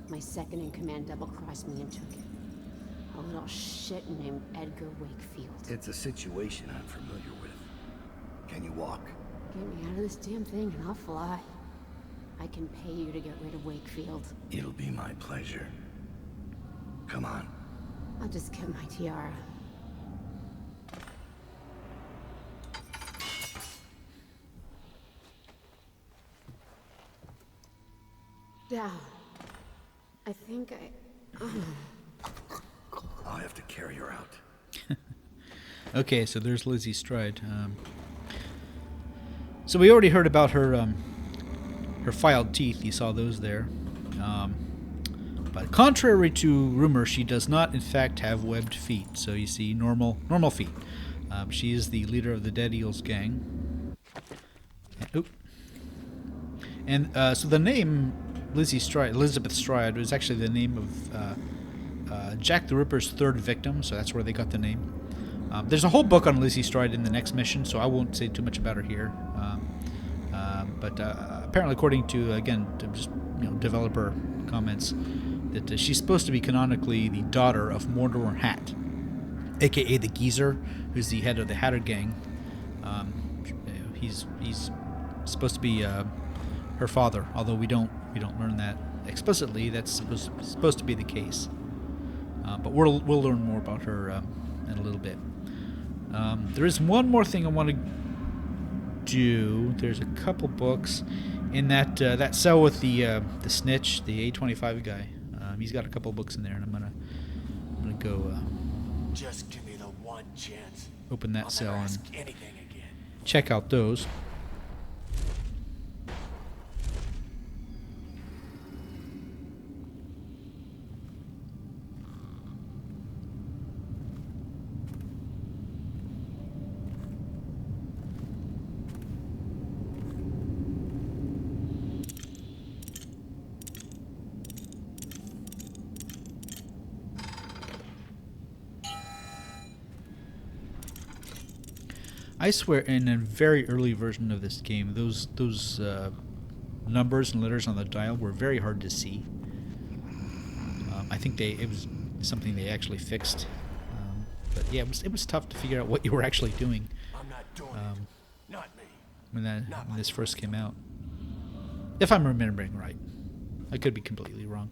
My second-in-command double-crossed me and took it. A little shit named Edgar Wakefield. It's a situation I'm familiar with. Can you walk? Get me out of this damn thing and I'll fly. I can pay you to get rid of Wakefield. It'll be my pleasure. Come on. I'll just get my tiara. Down. I think I'll have to carry her out. Okay, so there's Lizzy Stride. So we already heard about her her filed teeth. You saw those there. But contrary to rumor, she does not, in fact, have webbed feet. So you see, normal feet. She is the leader of the Dead Eels gang. And so the name Lizzy Stride, Elizabeth Stride, was actually the name of Jack the Ripper's third victim. So that's where they got the name. There's a whole book on Lizzy Stride in the next mission, so I won't say too much about her here. But apparently, according to, again, just developer comments, that she's supposed to be canonically the daughter of Mortimer Hat, aka the Geezer, who's the head of the Hatter gang. He's supposed to be her father, although we don't learn that explicitly. That's supposed to be the case. But we'll learn more about her in a little bit. There is one more thing I want to do. There's a couple books in that cell with the snitch, the A25 guy. He's got a couple books in there, and I'm gonna go. Just give me the one chance. Open that cell I'll never and ask anything again. check out those. I swear, in a very early version of this game, those numbers and letters on the dial were very hard to see. I think it was something they actually fixed. But yeah, it was tough to figure out what you were actually doing. I'm not doing it. Not me. When this first came out. If I'm remembering right. I could be completely wrong.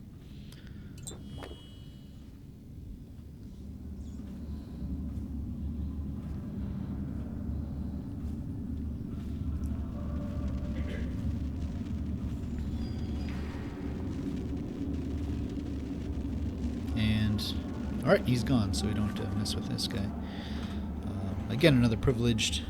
Alright, he's gone, so we don't have to mess with this guy. Again, another privileged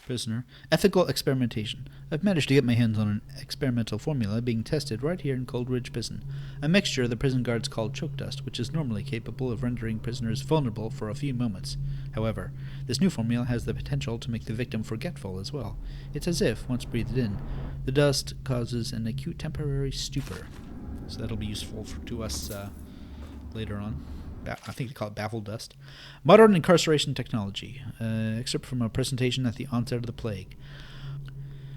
prisoner. Ethical experimentation. I've managed to get my hands on an experimental formula being tested right here in Coldridge Prison. A mixture the prison guards call choke dust, which is normally capable of rendering prisoners vulnerable for a few moments. However, this new formula has the potential to make the victim forgetful as well. It's as if, once breathed in, the dust causes an acute temporary stupor. So that'll be useful to us later on. I think they call it baffle dust. Modern incarceration technology. Excerpt from a presentation at the onset of the plague.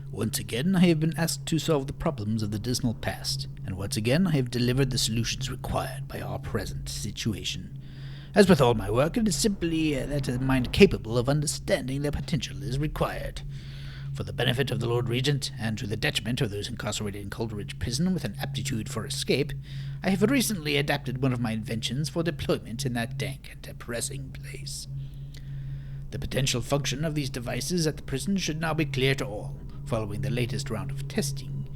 Once again, I have been asked to solve the problems of the dismal past, and once again I have delivered the solutions required by our present situation. As with all my work, it is simply that a mind capable of understanding their potential is required. For the benefit of the Lord Regent, and to the detriment of those incarcerated in Coldridge Prison with an aptitude for escape, I have recently adapted one of my inventions for deployment in that dank and depressing place. The potential function of these devices at the prison should now be clear to all, following the latest round of testing.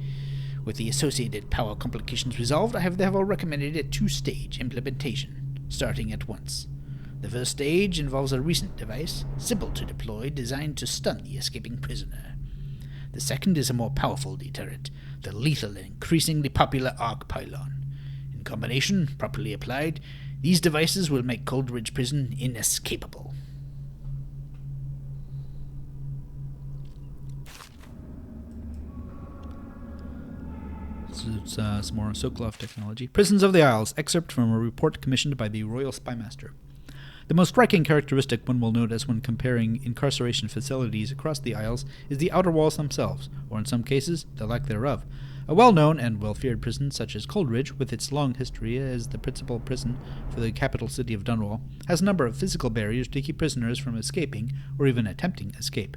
With the associated power complications resolved, I have therefore recommended a two-stage implementation, starting at once. The first stage involves a recent device, simple to deploy, designed to stun the escaping prisoner. The second is a more powerful deterrent, the lethal and increasingly popular arc pylon. In combination, properly applied, these devices will make Coldridge Prison inescapable. It's some more Sokolov technology. Prisons of the Isles, excerpt from a report commissioned by the Royal Spymaster. The most striking characteristic one will notice when comparing incarceration facilities across the Isles is the outer walls themselves, or in some cases, the lack thereof. A well-known and well-feared prison such as Coldridge, with its long history as the principal prison for the capital city of Dunwall, has a number of physical barriers to keep prisoners from escaping or even attempting escape.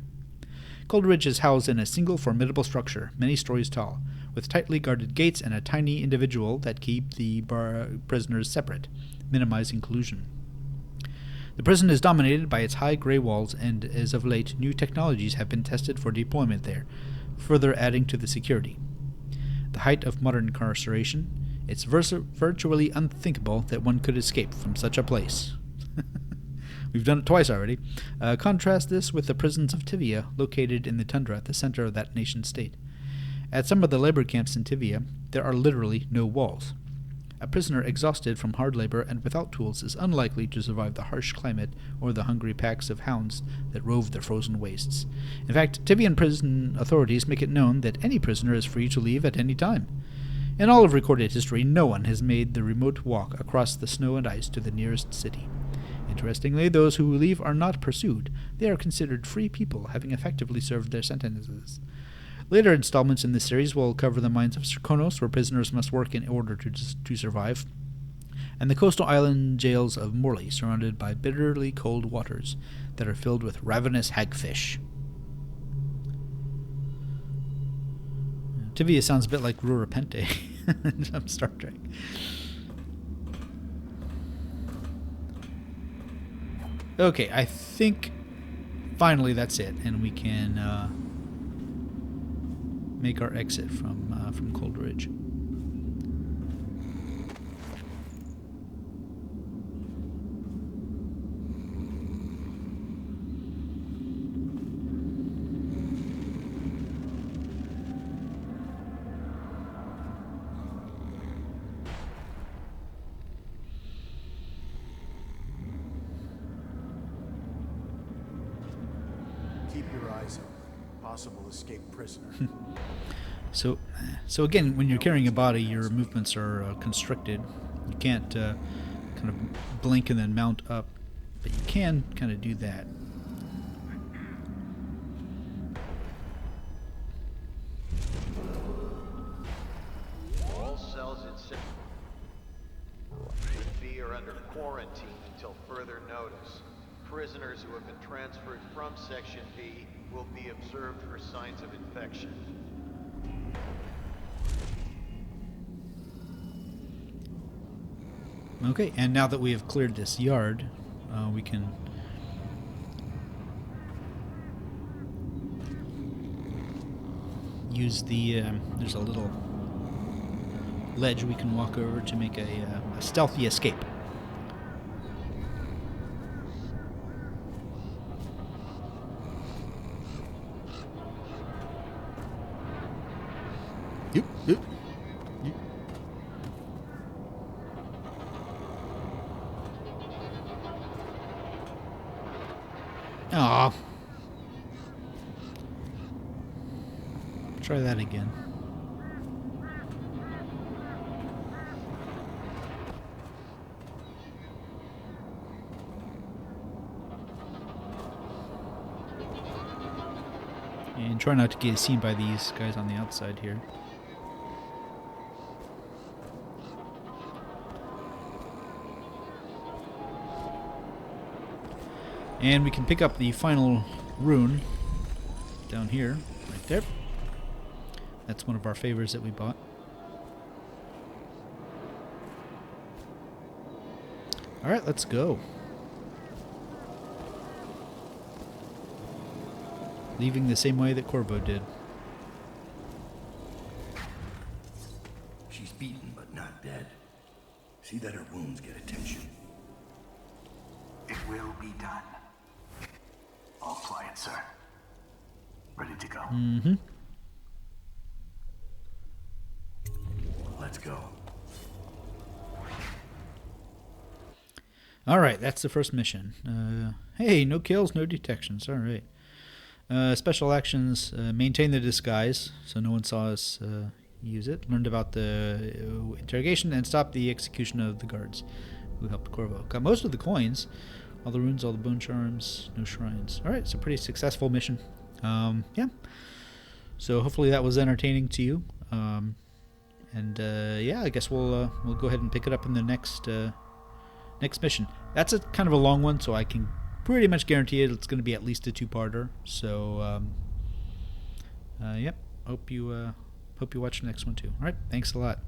Coldridge is housed in a single formidable structure, many stories tall, with tightly guarded gates and a tiny individual that keep the prisoners separate, minimizing collusion. The prison is dominated by its high gray walls, and as of late, new technologies have been tested for deployment there, further adding to the security. The height of modern incarceration, it's virtually unthinkable that one could escape from such a place. We've done it twice already. Contrast this with the prisons of Tivia, located in the tundra at the center of that nation-state. At some of the labor camps in Tivia, there are literally no walls. A prisoner exhausted from hard labor and without tools is unlikely to survive the harsh climate or the hungry packs of hounds that rove the frozen wastes. In fact, Tivian prison authorities make it known that any prisoner is free to leave at any time. In all of recorded history, no one has made the remote walk across the snow and ice to the nearest city. Interestingly, those who leave are not pursued. They are considered free people, having effectively served their sentences. Later installments in this series will cover the mines of Serkonos, where prisoners must work in order to survive, and the coastal island jails of Morley, surrounded by bitterly cold waters that are filled with ravenous hagfish. Tivia sounds a bit like Rura Pente from Star Trek. Okay, I think finally that's it, and we can make our exit from Coldridge. Keep your eyes open. Possible escaped prisoner. So again, when you're carrying a body, your movements are constricted. You can't kind of blink and then mount up, but you can kind of do that. All cells in Would be or under quarantine until further notice. Prisoners who have been transferred from Section B will be observed for signs of infection. Okay, and now that we have cleared this yard, we can use the, there's a little ledge we can walk over to make a stealthy escape. Yep. Aw. Try that again. And try not to get seen by these guys on the outside here. And we can pick up the final rune down here, right there. That's one of our favors that we bought. Alright, let's go. Leaving the same way that Corvo did. She's beaten, but not dead. See that her wounds get attention. It will be done. All quiet, sir. Ready to go. Mm-hmm. Let's go. Alright, that's the first mission. Hey, no kills, no detections. Alright. Special actions, maintain the disguise, so no one saw us use it. Learned about the interrogation and stop the execution of the guards who helped Corvo. Got most of the coins. All the runes, all the bone charms, no shrines. Alright, it's a pretty successful mission. Yeah. So hopefully that was entertaining to you. Yeah, I guess we'll go ahead and pick it up in the next mission. That's a kind of a long one, so I can pretty much guarantee it's going to be at least a two-parter. So, yep. Hope you watch the next one too. All right. Thanks a lot.